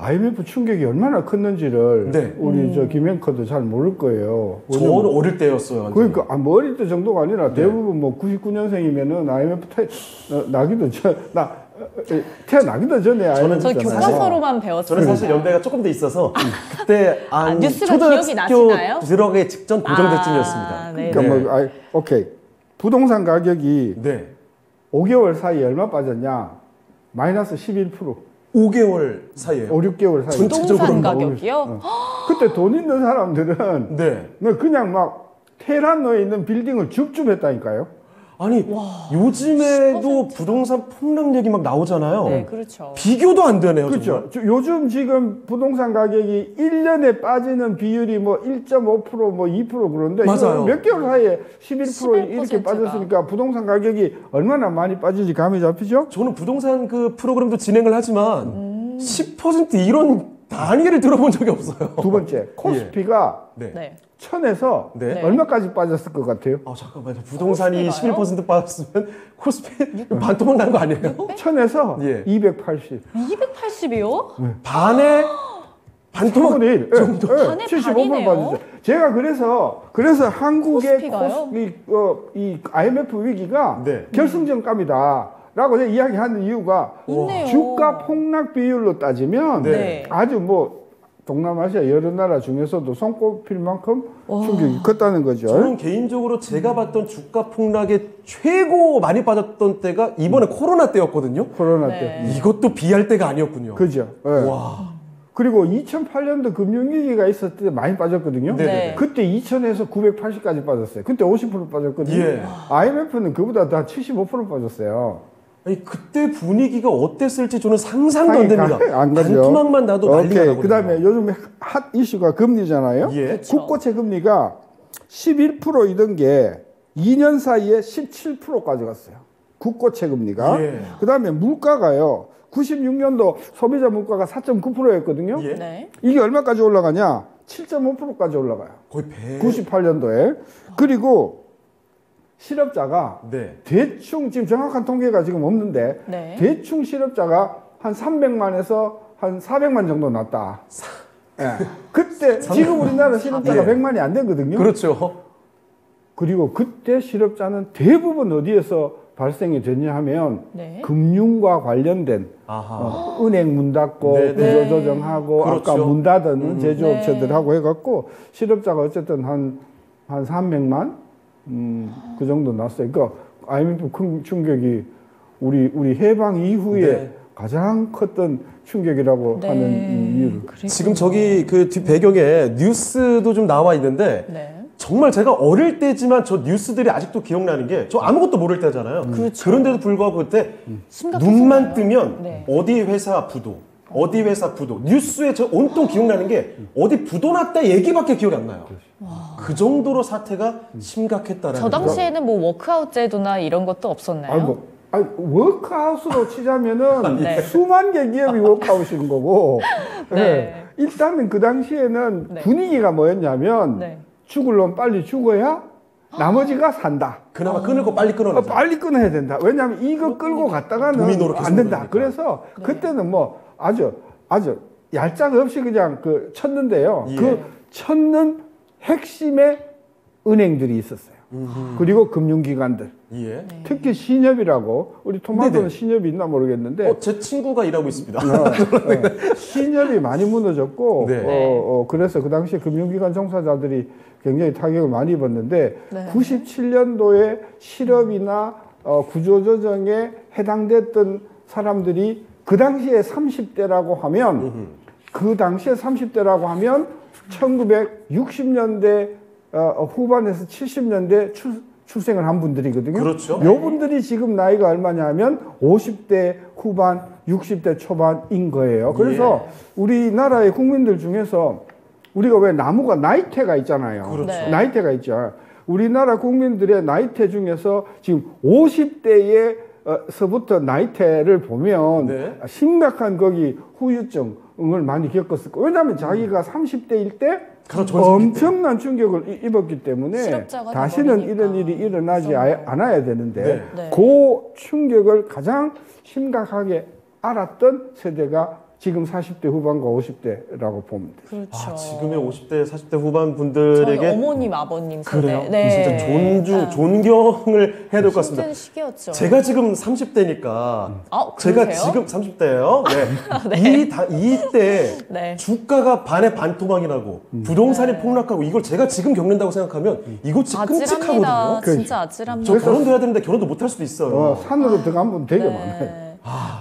IMF 충격이 얼마나 컸는지를 네. 우리 저 김앵커도 잘 모를 거예요. 저는 어릴 때였어요. 완전히. 그러니까 뭐 어릴 때 정도가 아니라 대부분 뭐 99년생이면은 IMF 태어나기도 전에 IMF 저 교과서로만 배웠어요. 저는 사실 연배가 조금 더 있어서 그때 뉴스가 기억이 나시나요? 들어가기 직전 그 정도쯤이었습니다. 네. 그러니까 뭐 오케이. 부동산 가격이 네. 5개월 사이에 얼마 빠졌냐? 마이너스 11%. 5개월 사이에요. 5, 6개월 사이에. 부동산 가격이요? 그때 돈 있는 사람들은 네. 그냥 막 테헤란로에 있는 빌딩을 줍줍했다니까요. 아니 요즘에도 부동산 폭락 얘기 막 나오잖아요. 네, 그렇죠. 비교도 안 되네요. 그렇죠. 요즘 지금 부동산 가격이 1년에 빠지는 비율이 뭐 1.5% 뭐 2% 그런데 맞아요. 몇 개월 사이에 11% 11% 이렇게 가. 빠졌으니까 부동산 가격이 얼마나 많이 빠질지 감이 잡히죠? 저는 부동산 그 프로그램도 진행을 하지만 10% 이런 단위를 들어본 적이 없어요. 두 번째, 코스피가 네. 네. 1000에서 네. 얼마까지 빠졌을 것 같아요? 잠깐만요. 부동산이 코스피가요? 11% 빠졌으면 코스피 반토막 난 거 아니에요? 1000에서 예. 280. 280이요? 반에 반토막 3분의 1 정도. 반의 75% 반이네요. 빠졌어요. 제가 그래서 한국의 코스피가요? 이 IMF 위기가 네. 결승전감이다. 라고 제가 이야기하는 이유가 있네요. 주가 폭락 비율로 따지면 네. 아주 뭐 동남아시아 여러 나라 중에서도 손꼽힐 만큼 충격이 컸다는 거죠. 저는 개인적으로 제가 봤던 주가 폭락의 최고 많이 빠졌던 때가 이번에 코로나 때였거든요. 코로나 네. 때. 이것도 비할 때가 아니었군요. 그죠. 예. 와. 그리고 2008년도 금융위기가 있었을 때 많이 빠졌거든요. 네. 그때 2000에서 980까지 빠졌어요. 그때 50% 빠졌거든요. 예. IMF는 그보다 다 75% 빠졌어요. 아니, 그때 분위기가 어땠을지 저는 상상도 안 됩니다. 안 가죠. 반토막만 나도 난리가 오케이. 나거든요. 그다음에 요즘 핫 이슈가 금리잖아요. 예. 그쵸. 국고채 금리가 11%이던 게 2년 사이에 17%까지 갔어요. 국고채 금리가. 예. 그다음에 물가가요. 96년도 소비자 물가가 4.9%였거든요. 예. 네. 이게 얼마까지 올라가냐? 7.5%까지 올라가요. 거의 배. 98년도에. 그리고 실업자가 네. 대충 지금 정확한 통계가 지금 없는데 네. 대충 실업자가 한 300만에서 한 400만 정도 났다. 예. 그때 지금 우리나라 실업자가 예. 100만이 안 되거든요. 그렇죠. 그리고 그때 실업자는 대부분 어디에서 발생이 됐냐 하면 네. 금융과 관련된 아하. 은행 문 닫고 네, 네. 구조조정하고 그렇죠. 아까 문 닫은 제조업체들하고 네. 해갖고 실업자가 어쨌든 한 300만 그 정도 났어요. 그러니까 IMF 큰 충격이 우리 해방 이후에 네. 가장 컸던 충격이라고 네. 하는 이유를. 지금 저기 그 뒷 배경에 뉴스도 좀 나와 있는데 네. 정말 제가 어릴 때지만 저 뉴스들이 아직도 기억나는 게 저 아무것도 모를 때잖아요. 그렇죠. 그런데도 불구하고 그때 심각했었나요? 눈만 뜨면 네. 어디 회사 부도, 어디 회사 부도 뉴스에 저 온통 기억나는 게 어디 부도 났다 얘기밖에 기억이 안 나요. 그 정도로 사태가 심각했다라는 저 거. 당시에는 뭐 워크아웃 제도나 이런 것도 없었나요? 워크아웃으로 치자면은 네. 수만 개 기업이 워크아웃인 거고. 네. 예. 일단은 그 당시에는 네. 분위기가 뭐였냐면 네. 죽을 놈 빨리 죽어야 나머지가 산다. 그나마 끊을 거 빨리 끊어내자. 빨리 끊어야 된다. 왜냐하면 이거 끌고 갔다가는 도미노로 안 계속 된다. 그러니까. 그래서 그때는 뭐 아주 얄짝 없이 그냥 그 쳤는데요. 예. 그 쳤는 핵심의 은행들이 있었어요. 그리고 금융기관들. 예. 특히 신협이라고 우리 토마토는 네네. 신협이 있나 모르겠는데 제 친구가 일하고 있습니다. 신협이 많이 무너졌고 네. 그래서 그 당시에 금융기관 종사자들이 굉장히 타격을 많이 입었는데 네. 97년도에 실업이나 구조조정에 해당됐던 사람들이 그 당시에 30대라고 하면 그 당시에 30대라고 하면 1960년대 후반에서 70년대 출생을 한 분들이거든요. 그렇죠. 요 분들이 지금 나이가 얼마냐 하면 50대 후반, 60대 초반인 거예요. 그래서 우리나라의 국민들 중에서 우리가 왜 나무가 나이테가 있잖아요. 그렇죠. 네. 나이테가 있죠. 우리나라 국민들의 나이테 중에서 지금 50대의 서부터 나이테를 보면 네. 심각한 거기 후유증을 많이 겪었을 거예요. 왜냐하면 자기가 30대일 때 그렇죠. 엄청난 충격을 입었기 때문에 실업자가 다시는 돼버리니까. 이런 일이 일어나지 않아야 되는데 네. 네. 그 충격을 가장 심각하게 알았던 세대가 지금 40대 후반과 50대라고 보면 돼요. 그렇죠. 아, 지금의 50대, 40대 후반 저희 분들에게 어머님, 아버님 세대. 그래요? 네. 진짜 존경을 해야 될 것 같습니다. 힘든 시기였죠. 제가 지금 30대니까 제가 그러세요? 지금 30대예요. 네. 이때 네. 주가가 반에 반토막이 나고 부동산이 폭락하고 이걸 제가 지금 겪는다고 생각하면 이거 진짜 아찔합니다. 끔찍하거든요. 진짜 아찔합니다. 저 결혼도 해야 되는데 결혼도 못 할 수도 있어요. 산으로 들어간 분 되게 네. 많아요.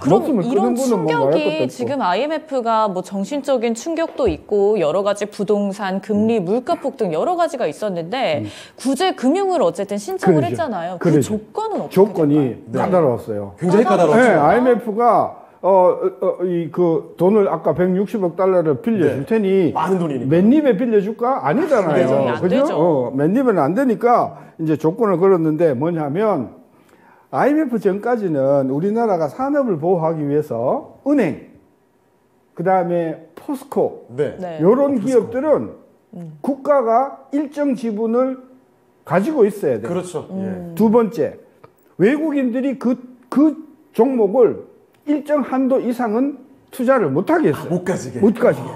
그럼 목숨을 이런 끊은 분은 뭐 말할 것도 충격이 없고. 지금 IMF가 뭐 정신적인 충격도 있고 여러 가지 부동산, 금리, 물가 폭등 여러 가지가 있었는데 구제 금융을 어쨌든 신청을 그러죠. 했잖아요. 그 그러죠. 조건은 어떻게 조건이 될까요? 까다로웠어요. 굉장히 까다롭죠. 네, IMF가 그 돈을 아까 160억 달러를 빌려줄 네. 테니 많은 돈이니까. 맨입에 빌려줄까? 그러죠. 아니잖아요. 안 그죠? 되죠. 맨입에는 안 되니까 이제 조건을 걸었는데 뭐냐면 IMF 전까지는 우리나라가 산업을 보호하기 위해서 은행, 그 다음에 포스코, 네. 네. 이런 기업들은 국가가 일정 지분을 가지고 있어야 돼요. 그렇죠. 예. 두 번째, 외국인들이 그 종목을 일정 한도 이상은 투자를 못하게 했어요. 못 가지게. 못 가지게.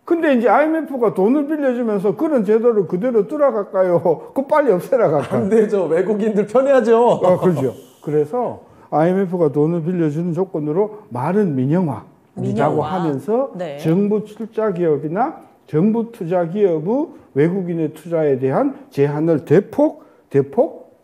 근데 이제 IMF가 돈을 빌려주면서 그런 제도를 그대로 뚫어갈까요? 그거 빨리 없애라 갈까요? 안 되죠. 외국인들 편해야죠. 그렇죠. 그래서 IMF가 돈을 빌려주는 조건으로 말은 민영화라고 민영화. 하면서 네. 정부 출자 기업이나 정부 투자 기업의 외국인의 투자에 대한 제한을 대폭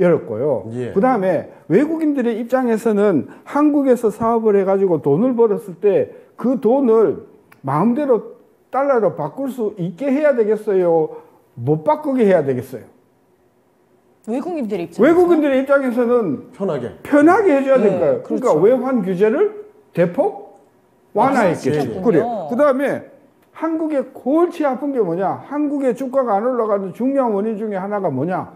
열었고요. 예. 그 다음에 외국인들의 입장에서는 한국에서 사업을 해가지고 돈을 벌었을 때 그 돈을 마음대로 달러로 바꿀 수 있게 해야 되겠어요? 못 바꾸게 해야 되겠어요? 외국인들의 입장에서 외국인들의 입장에서는 편하게. 해줘야 네, 될까요? 그러니까 그렇죠. 외환 규제를 대폭 완화했겠죠. 완화시켰군요. 그래요. 그 다음에 한국의 골치 아픈 게 뭐냐? 한국의 주가가 안 올라가는 중요한 원인 중에 하나가 뭐냐?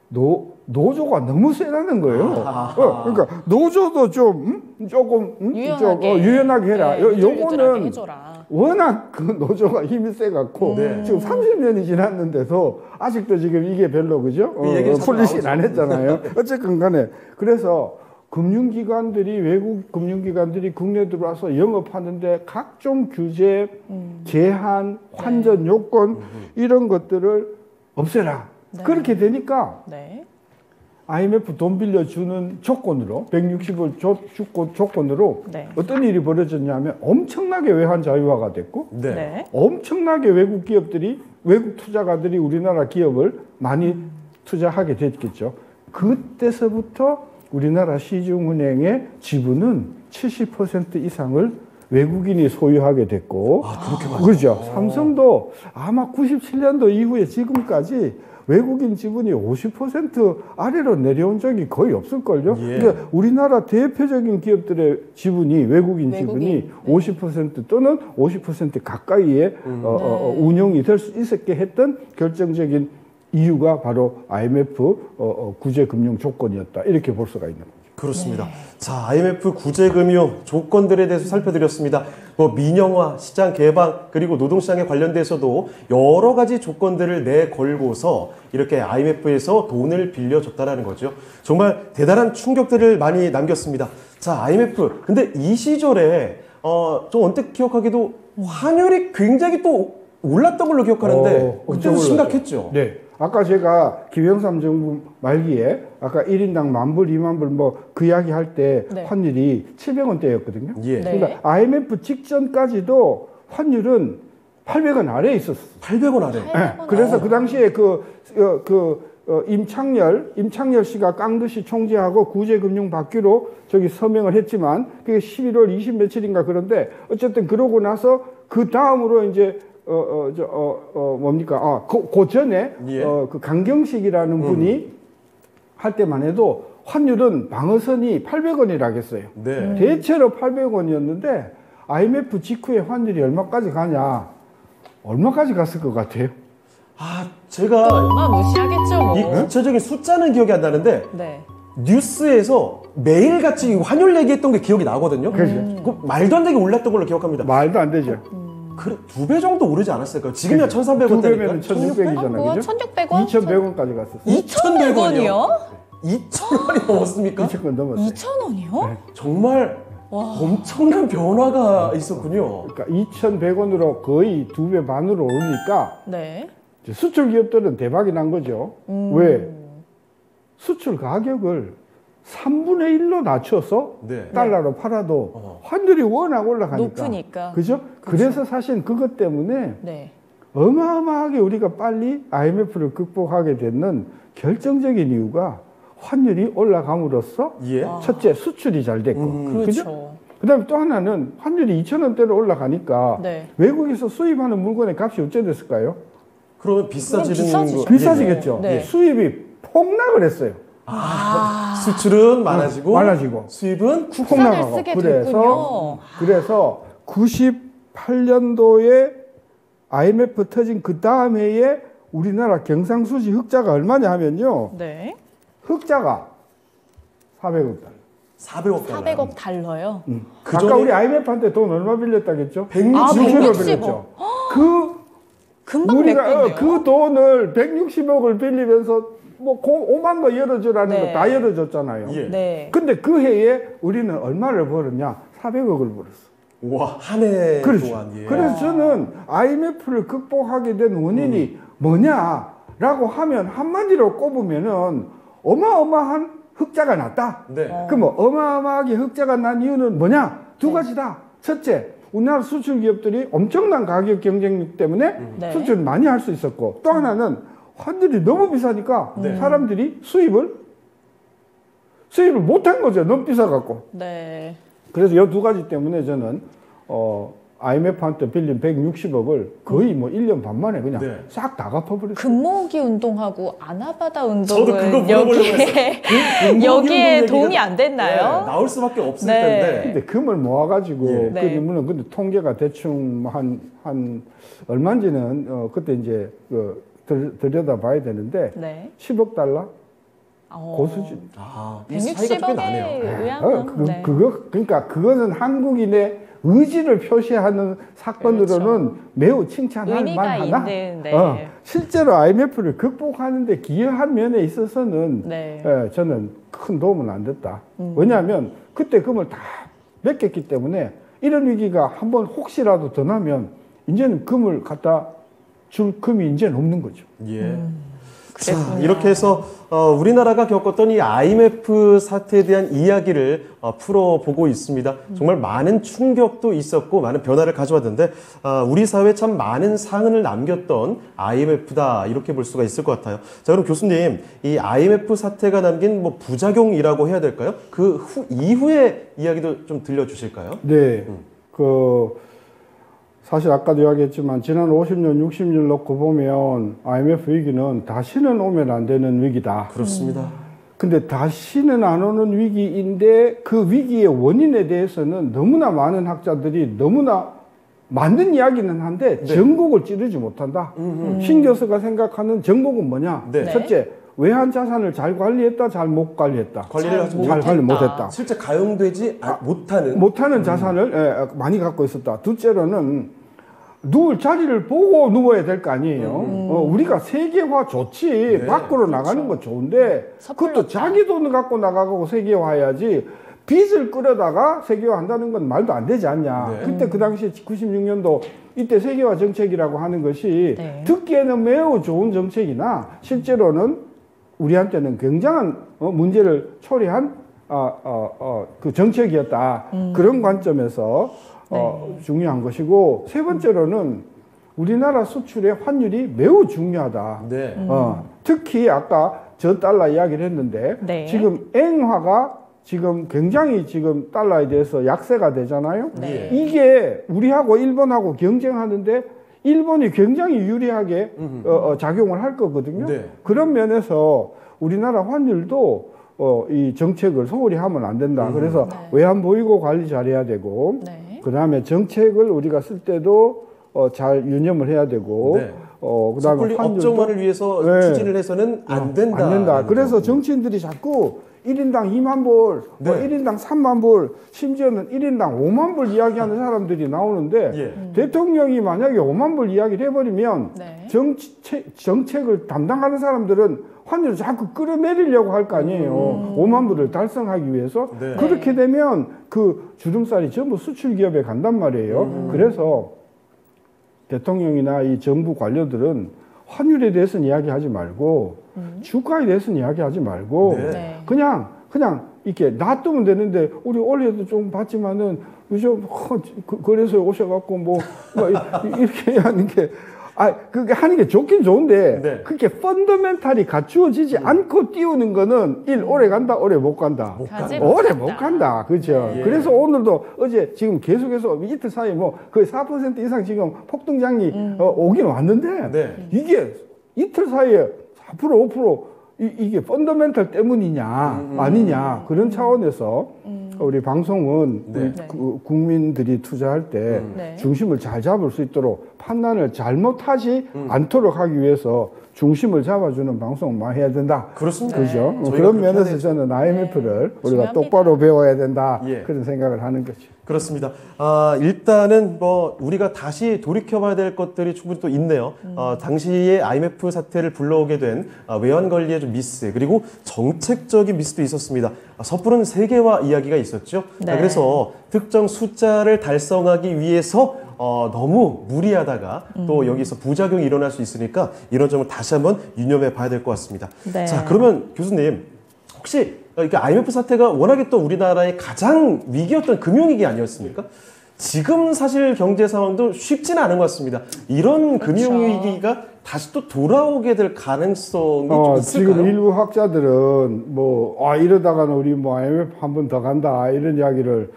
노조가 너무 세다는 거예요. 그러니까 노조도 좀 조금 유연하게 해라. 네, 요거는 유들유들하게 해줘라. 워낙 그 노조가 힘이 세갖고 네. 지금 30년이 지났는데도 아직도 지금 이게 별로 그죠? 얘기가 자꾸 풀리진 나오죠. 안 했잖아요. 어쨌든 간에 그래서 금융기관들이 외국 금융기관들이 국내 들어와서 영업하는데 각종 규제, 제한, 환전 요건 이런 것들을 없애라. 네. 그렇게 되니까 네. IMF 돈 빌려주는 조건으로 160을 조건으로 네. 어떤 일이 벌어졌냐면 엄청나게 외환 자유화가 됐고 네. 네. 엄청나게 외국 투자가들이 우리나라 기업을 많이 투자하게 됐겠죠. 그때서부터 우리나라 시중은행의 지분은 70% 이상을 외국인이 소유하게 됐고, 그렇게 많아요? 그렇죠. 삼성도 아마 97년도 이후에 지금까지 외국인 지분이 50% 아래로 내려온 적이 거의 없을걸요. 예. 그러니까 우리나라 대표적인 기업들의 지분이 외국인 지분이 네. 50% 또는 50% 가까이에 운영이 될 수 있었게 했던 결정적인 이유가 바로 IMF 구제 금융 조건이었다. 이렇게 볼 수가 있는 거죠. 그렇습니다. 자, IMF 구제금융 조건들에 대해서 살펴드렸습니다. 뭐 민영화, 시장 개방, 그리고 노동시장에 관련돼서도 여러 가지 조건들을 내걸고서 이렇게 IMF에서 돈을 빌려줬다라는 거죠. 정말 대단한 충격들을 많이 남겼습니다. 자, IMF. 근데 이 시절에 좀 언뜻 기억하기도 환율이 굉장히 또 올랐던 걸로 기억하는데 그때도 심각했죠. 네. 아까 제가 김영삼 정부 말기에 아까 1인당 10,000불, 20,000불 뭐 그 이야기 할 때 네. 환율이 700원대였거든요. 예. 네. 그러니까 IMF 직전까지도 환율은 800원 아래에 있었어요. 800원 아래. 네. 그래서 그 당시에 임창열 씨가 깡듯이 총재하고 구제금융 받기로 저기 서명을 했지만 그게 11월 20 며칠인가 그런데 어쨌든 그러고 나서 그 다음으로 이제 그 전에 예. 그 강경식이라는 분이 할 때만 해도 환율은 방어선이 800원이라고 했어요. 네. 대체로 800원이었는데 IMF 직후에 환율이 얼마까지 가냐? 얼마까지 갔을 것 같아요? 제가 얼마 무시하겠죠, 뭐. 이 구체적인 숫자는 기억이 안 나는데 네. 뉴스에서 매일같이 환율 얘기했던 게 기억이 나거든요. 그 말도 안 되게 올랐던 걸로 기억합니다. 말도 안 되죠. 그 2배 정도 오르지 않았을까요? 지금이야 1,300원대니까. 1,600이잖아요. 뭐야? 그죠? 1,600원? 2,100원까지 갔었어요. 2,100원이요? 2,000원이 넘었습니까? 2,000원 넘었어요. 2,000원이요? 정말 엄청난 변화가 있었군요. 그러니까 2,100원으로 거의 2배 반으로 오르니까 네. 이제 수출 기업들은 대박이 난 거죠. 왜? 수출 가격을 3분의 1로 낮춰서 네. 달러로 팔아도 환율이 워낙 올라가니까. 높으니까. 그죠? 그래서 사실 그것 때문에 네. 어마어마하게 우리가 빨리 IMF를 극복하게 되는 결정적인 이유가 환율이 올라감으로써 예. 첫째 수출이 잘 됐고 그렇죠. 그다음에 또 하나는 환율이 2,000원대로 올라가니까 네. 외국에서 수입하는 물건의 값이 어째 됐을까요? 그러면 비싸지는 비싸지죠. 거. 비싸지겠죠. 네. 수입이 폭락을 했어요. 수출은 많아지고, 많아지고. 수입은 국산을 쓰게 됐군요. 그래서 98년도에 IMF 터진 그 다음 해에 우리나라 경상수지 흑자가 얼마냐 하면요. 네. 흑자가 400억 달러. 400억 달러. 400억 달러요. 그 아까 전에 우리 IMF한테 돈 얼마 빌렸다겠죠? 160억 160억 빌렸죠. 금방 우리가 메꿨네요. 그 돈을 160억을 빌리면서 뭐 5만 거 열어주라는 네. 거 다 열어줬잖아요. 예. 네. 근데 그 해에 우리는 얼마를 벌었냐? 400억을 벌었어. 와, 한 해 그렇죠. 동안. 예. 그래서 저는 IMF를 극복하게 된 원인이 뭐냐라고 하면 한마디로 꼽으면은 어마어마한 흑자가 났다. 네. 그럼 어마어마하게 흑자가 난 이유는 뭐냐? 두 가지다. 첫째, 우리나라 수출 기업들이 엄청난 가격 경쟁력 때문에 네. 수출을 많이 할 수 있었고 또 하나는 환율이 너무 비싸니까 네. 사람들이 수입을 못한 거죠. 너무 비싸갖고. 네. 그래서 이 두 가지 때문에 저는 IMF한테 빌린 160억을 거의 뭐 1년 반 만에 그냥 네. 싹 다 갚아버렸어요. 금모으기 운동하고 아나바다 저도 운동은 그거 물어보려고 여기에 금모으기 여기에 운동 동이 얘기가- 안 됐나요? 네, 나올 수밖에 없을 네. 텐데. 근데 금을 모아가지고 예. 네. 물론 근데 통계가 대충 한 얼마인지는 그때 이제 들여다 봐야 되는데 네. 10억 달러 어, 고수준. 아, 이 차이가 꽤 160억에 나네요. 의하면 그러니까 그거는 한국인의 의지를 표시하는 사건으로는 매우 칭찬할 의미가 만하다. 있는, 네. 실제로 IMF를 극복하는데 기여한 면에 있어서는 네. 저는 큰 도움은 안 됐다. 왜냐하면 그때 금을 다 맡겼기 때문에 이런 위기가 한번 혹시라도 더 나면 이제는 금을 갖다 줄 금이 이제는 없는 거죠. 예. 자, 그랬군요. 이렇게 해서 우리나라가 겪었던 이 IMF 사태에 대한 이야기를 풀어보고 있습니다. 정말 많은 충격도 있었고 많은 변화를 가져왔는데 우리 사회에 참 많은 상흔을 남겼던 IMF다 이렇게 볼 수가 있을 것 같아요. 자, 그럼 교수님, 이 IMF 사태가 남긴 뭐 부작용이라고 해야 될까요? 그 이후의 이야기도 좀 들려주실까요? 네. 사실 아까도 이야기했지만 지난 50년, 60년 놓고 보면 IMF 위기는 다시는 오면 안 되는 위기다. 그렇습니다. 근데 다시는 안 오는 위기인데 그 위기의 원인에 대해서는 너무나 많은 학자들이 너무나 맞는 이야기는 한데 전곡을 찌르지 못한다. 신 교수가 생각하는 전곡은 뭐냐? 네. 첫째, 외환 자산을 잘 관리했다, 잘 못 관리했다. 관리를 하지 잘 관리 못했다. 실제 가용되지 못하는 못하는 자산을 많이 갖고 있었다. 둘째로는 누울 자리를 보고 누워야 될 거 아니에요. 우리가 세계화 좋지. 네, 밖으로 나가는 건 좋은데 그것도 섣불렀다. 자기 돈을 갖고 나가고 세계화해야지. 빚을 끌어다가 세계화 한다는 건 말도 안 되지 않냐. 네. 그때 그 당시 96년도 이때 세계화 정책이라고 하는 것이 네. 듣기에는 매우 좋은 정책이나 실제로는 우리한테는 굉장한 문제를 초래한 그 정책이었다. 그런 관점에서 중요한 것이고 세 번째로는 우리나라 수출의 환율이 매우 중요하다. 네. 특히 아까 저 달러 이야기를 했는데 네. 지금 엔화가 지금 굉장히 지금 달러에 대해서 약세가 되잖아요. 네. 이게 우리하고 일본하고 경쟁하는데 일본이 굉장히 유리하게 작용을 할 거거든요. 네. 그런 면에서 우리나라 환율도 이 정책을 소홀히 하면 안 된다. 그래서 네. 외환 보유고 관리 잘해야 되고 네. 그다음에 정책을 우리가 쓸 때도 잘 유념을 해야 되고 네. 그다음에 섣불리 환율도 업종화를 위해서 네. 추진을 해서는 안 된다. 안 된다. 그래서 정치인들이 자꾸 1인당 2만 불, 네. 1인당 3만 불, 심지어는 1인당 5만 불 이야기하는 사람들이 나오는데 예. 대통령이 만약에 5만 불 이야기를 해버리면 네. 정책을 담당하는 사람들은 환율을 자꾸 끌어내리려고 할 거 아니에요. 5만 불을 달성하기 위해서. 네. 그렇게 되면 그 주름살이 전부 수출 기업에 간단 말이에요. 그래서 대통령이나 이 정부 관료들은 환율에 대해서는 이야기하지 말고 주가에 대해서는 이야기하지 말고 네. 네. 그냥 이렇게 놔두면 되는데 우리 올해도 좀 봤지만은 요즘 거래소에 오셔갖고 뭐 이렇게 하는 게 그게 하는 게 좋긴 좋은데 네. 그렇게 펀더멘탈이 갖추어지지 않고 띄우는 거는 오래 간다 오래 못 간다 가지 오래 못한다. 못 간다 그렇죠. 예. 그래서 오늘도 어제 지금 계속해서 이틀 사이에 뭐 거의 4% 이상 지금 폭등장이 오긴 왔는데 네. 이게 이틀 사이에 4% 5% 이게 펀더멘탈 때문이냐 아니냐 그런 차원에서 우리 방송은 네. 우리 국민들이 투자할 때 네. 중심을 잘 잡을 수 있도록 판단을 잘못하지 않도록 하기 위해서 중심을 잡아주는 방송만 해야 된다. 그렇습니다. 그죠? 저희가 그런 그렇게 면에서 해야 저는 IMF를 우리가 중요합니다. 똑바로 배워야 된다. 예. 그런 생각을 하는 거죠. 그렇습니다. 일단은 뭐 우리가 다시 돌이켜봐야 될 것들이 충분히 또 있네요. 당시에 IMF 사태를 불러오게 된 외환 관리의 좀 미스 그리고 정책적인 미스도 있었습니다. 섣부른 세계화 이야기가 있었죠. 네. 그래서 특정 숫자를 달성하기 위해서 너무 무리하다가 또 여기서 부작용이 일어날 수 있으니까 이런 점을 다시 한번 유념해 봐야 될 것 같습니다. 네. 자, 그러면 교수님 혹시 이렇게 IMF 사태가 워낙에 또 우리나라의 가장 위기였던 금융위기 아니었습니까? 지금 사실 경제 상황도 쉽지는 않은 것 같습니다. 이런 그렇죠. 금융위기가 다시 또 돌아오게 될 가능성이 좀 있을까요? 지금 일부 학자들은 이러다가는 우리 뭐 IMF 한 번 더 간다 이런 이야기를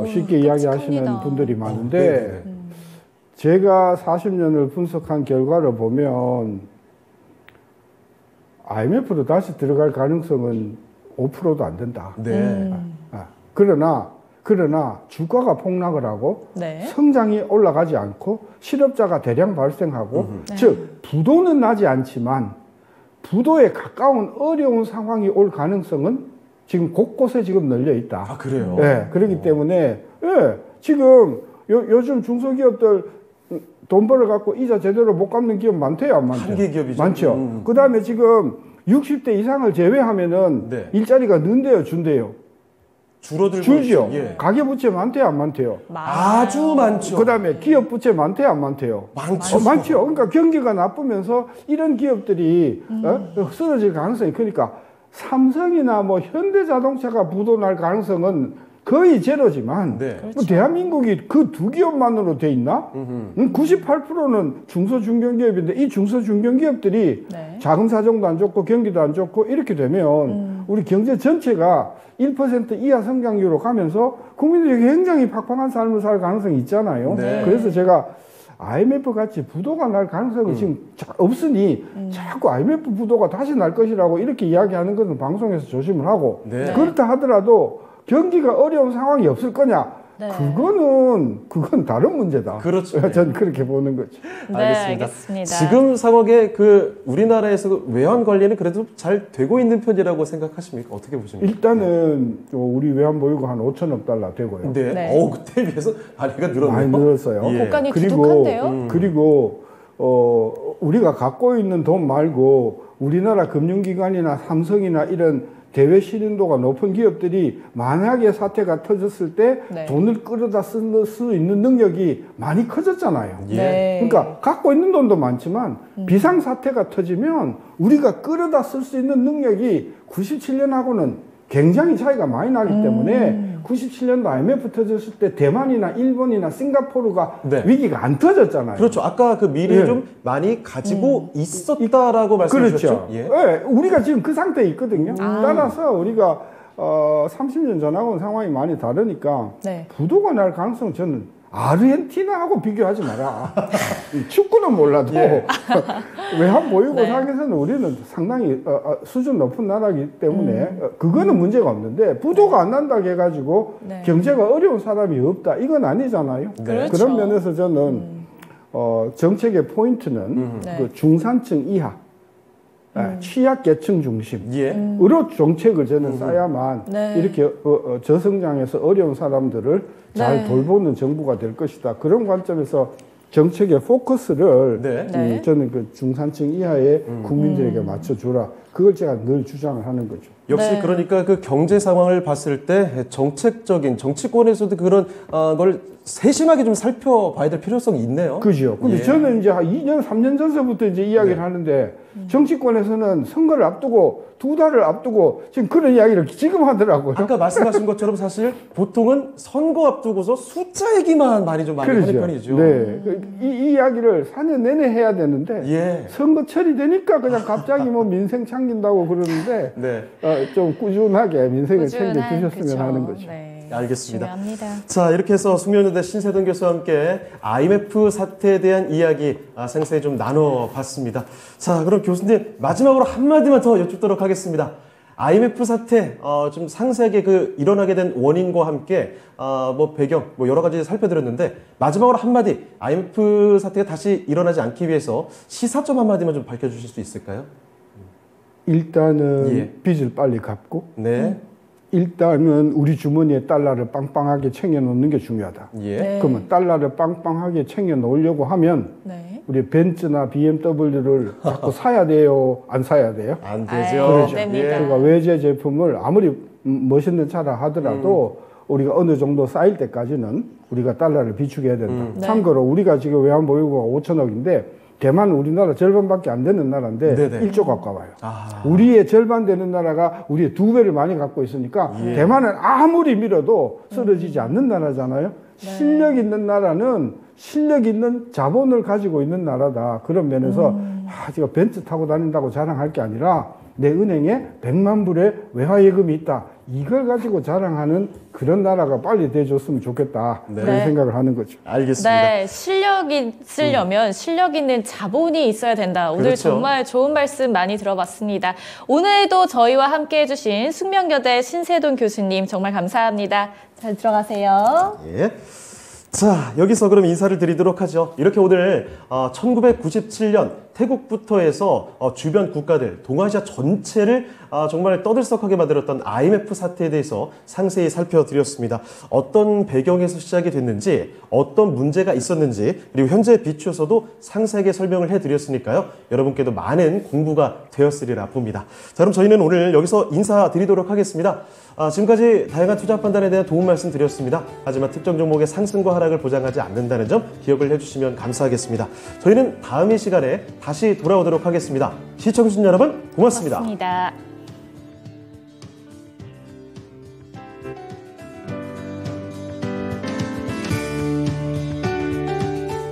쉽게 이야기하시는 끔찍합니다. 분들이 많은데 네네네. 제가 40년을 분석한 결과를 보면 IMF로 다시 들어갈 가능성은 5%도 안 된다. 네. 그러나 주가가 폭락을 하고 네. 성장이 올라가지 않고 실업자가 대량 발생하고 즉 부도는 나지 않지만 부도에 가까운 어려운 상황이 올 가능성은 지금 곳곳에 지금 널려 있다. 아, 그래요? 예, 그렇기 때문에 지금 요즘 중소기업들 돈 벌어갖고 이자 제대로 못 갚는 기업 많대요, 안 많대요? 한계 기업이죠. 많죠. 그 다음에 지금 60대 이상을 제외하면은 네. 일자리가 는대요, 준대요. 줄어들고 줄죠. 있죠. 예. 가계부채 많대요, 안 많대요? 아주 많죠. 그 다음에 기업부채 많대요, 안 많대요? 많죠. 많죠. 그러니까 경기가 나쁘면서 이런 기업들이 쓰러질 가능성이 크니까 삼성이나 뭐 현대자동차가 부도날 가능성은 거의 제로지만 네. 뭐 대한민국이 그 두 기업만으로 돼 있나? 98%는 중소중견기업인데 이 중소중견기업들이 네. 자금 사정도 안 좋고 경기도 안 좋고 이렇게 되면 우리 경제 전체가 1% 이하 성장률로 가면서 국민들이 굉장히 팍팍한 삶을 살 가능성이 있잖아요. 네. 그래서 제가 IMF 같이 부도가 날 가능성이 지금 없으니 자꾸 IMF 부도가 다시 날 것이라고 이렇게 이야기하는 것은 방송에서 조심을 하고 네. 그렇다 하더라도 경기가 어려운 상황이 없을 거냐? 네. 그건 다른 문제다. 그렇죠. 전 그렇게 보는 거죠. 네, 알겠습니다. 지금 상황에 우리나라에서 외환 관리는 그래도 잘 되고 있는 편이라고 생각하십니까? 어떻게 보십니까? 일단은 우리 외환보유고 한 5천억 달러 되고요. 네. 네. 그때에 비해서 많이가 늘었네요. 많이 늘었어요. 예. 국간이 두둑한데요? 그리고 우리가 갖고 있는 돈 말고 우리나라 금융기관이나 삼성이나 이런 대외 신인도가 높은 기업들이 만약에 사태가 터졌을 때 네. 돈을 끌어다 쓸 수 있는 능력이 많이 커졌잖아요. 예. 네. 그러니까 갖고 있는 돈도 많지만 비상사태가 터지면 우리가 끌어다 쓸 수 있는 능력이 97년하고는 굉장히 차이가 많이 나기 때문에 97년도 IMF 터졌을 때 대만이나 일본이나 싱가포르가 네. 위기가 안 터졌잖아요. 그렇죠. 아까 그 미래를 예. 좀 많이 가지고 있었다라고 말씀해 주셨죠. 그렇죠. 예. 예, 우리가 지금 그 상태에 있거든요. 따라서 우리가 30년 전하고는 상황이 많이 다르니까 네. 부도가 날 가능성은 저는 아르헨티나하고 비교하지 마라. 축구는 몰라도 외환 보유고 네. 상에서는 우리는 상당히 수준 높은 나라이기 때문에 그거는 문제가 없는데 부도가 안 난다고 해가지고 네. 경제가 어려운 사람이 없다 이건 아니잖아요. 그렇죠. 그런 면에서 저는 정책의 포인트는 네. 그 중산층 이하 취약계층 중심으로 예. 정책을 저는 써야만 네. 이렇게 저성장해서 어려운 사람들을 잘 네. 돌보는 정부가 될 것이다. 그런 관점에서 정책의 포커스를 네. 저는 그 중산층 이하의 국민들에게 맞춰주라. 그걸 제가 늘 주장을 하는 거죠. 역시 네. 그러니까 그 경제 상황을 봤을 때 정책적인 정치권에서도 그런 걸 세심하게 좀 살펴봐야 될 필요성이 있네요. 그죠. 근데 예. 저는 이제 한 2년, 3년 전서부터 이제 이야기를 하는데 정치권에서는 선거를 앞두고 2달을 앞두고 지금 그런 이야기를 지금 하더라고요. 아까 말씀하신 것처럼 사실 보통은 선거 앞두고서 숫자 얘기만 많이 좀 많이 하는 편이죠. 네. 이 이야기를 4년 내내 해야 되는데 예. 선거철이 되니까 그냥 갑자기 뭐 민생 챙긴다고 그러는데 네. 좀 꾸준하게 민생을 꾸준한, 챙겨주셨으면 그쵸. 하는 거죠. 네. 알겠습니다. 중요합니다. 자, 이렇게 해서 숙명여대 신세동 교수와 함께 IMF 사태에 대한 이야기 생생히 좀 나눠봤습니다. 자, 그럼 교수님 마지막으로 한마디만 더 여쭙도록 하겠습니다. IMF 사태 좀 상세하게 그 일어나게 된 원인과 함께 뭐 배경 뭐 여러 가지 살펴드렸는데 마지막으로 한마디 IMF 사태가 다시 일어나지 않기 위해서 시사점 한마디만 좀 밝혀주실 수 있을까요? 일단은 예. 빚을 빨리 갚고 네. 일단은 우리 주머니에 달러를 빵빵하게 챙겨 놓는 게 중요하다. 예. 네. 그러면 달러를 빵빵하게 챙겨 놓으려고 하면 네. 우리 벤츠나 BMW를 자꾸 사야 돼요? 안 사야 돼요? 안 아이, 되죠. 그렇죠. 됩니다. 그러니까 외제 제품을 아무리 멋있는 차라 하더라도 우리가 어느 정도 쌓일 때까지는 우리가 달러를 비축해야 된다. 네. 참고로 우리가 지금 외환보유고가 5천억인데 대만은 우리나라 절반밖에 안 되는 나라인데 네네. 1조 가까워요. 아. 우리의 절반 되는 나라가 우리의 2배를 많이 갖고 있으니까 대만은 아무리 밀어도 쓰러지지 않는 나라잖아요. 실력 있는 나라는 실력 있는 자본을 가지고 있는 나라다. 그런 면에서 제가 벤츠 타고 다닌다고 자랑할 게 아니라 내 은행에 100만 불의 외화예금이 있다. 이걸 가지고 자랑하는 그런 나라가 빨리 돼줬으면 좋겠다. 네. 그런 생각을 하는 거죠. 알겠습니다. 네, 실력이 있으려면 실력 있는 자본이 있어야 된다. 오늘 그렇죠. 정말 좋은 말씀 많이 들어봤습니다. 오늘도 저희와 함께 해주신 숙명여대 신세동 교수님 정말 감사합니다. 잘 들어가세요. 예. 자, 여기서 그럼 인사를 드리도록 하죠. 이렇게 오늘 1997년 태국부터 해서 주변 국가들, 동아시아 전체를 정말 떠들썩하게 만들었던 IMF 사태에 대해서 상세히 살펴드렸습니다. 어떤 배경에서 시작이 됐는지, 어떤 문제가 있었는지, 그리고 현재에 비추어서도 상세하게 설명을 해드렸으니까요. 여러분께도 많은 공부가 되었으리라 봅니다. 자, 그럼 저희는 오늘 여기서 인사드리도록 하겠습니다. 지금까지 다양한 투자 판단에 대한 도움 말씀 드렸습니다. 하지만 특정 종목의 상승과 하락을 보장하지 않는다는 점 기억을 해주시면 감사하겠습니다. 저희는 다음 이 시간에 다시 돌아오도록 하겠습니다. 시청해주신 여러분 고맙습니다. 고맙습니다.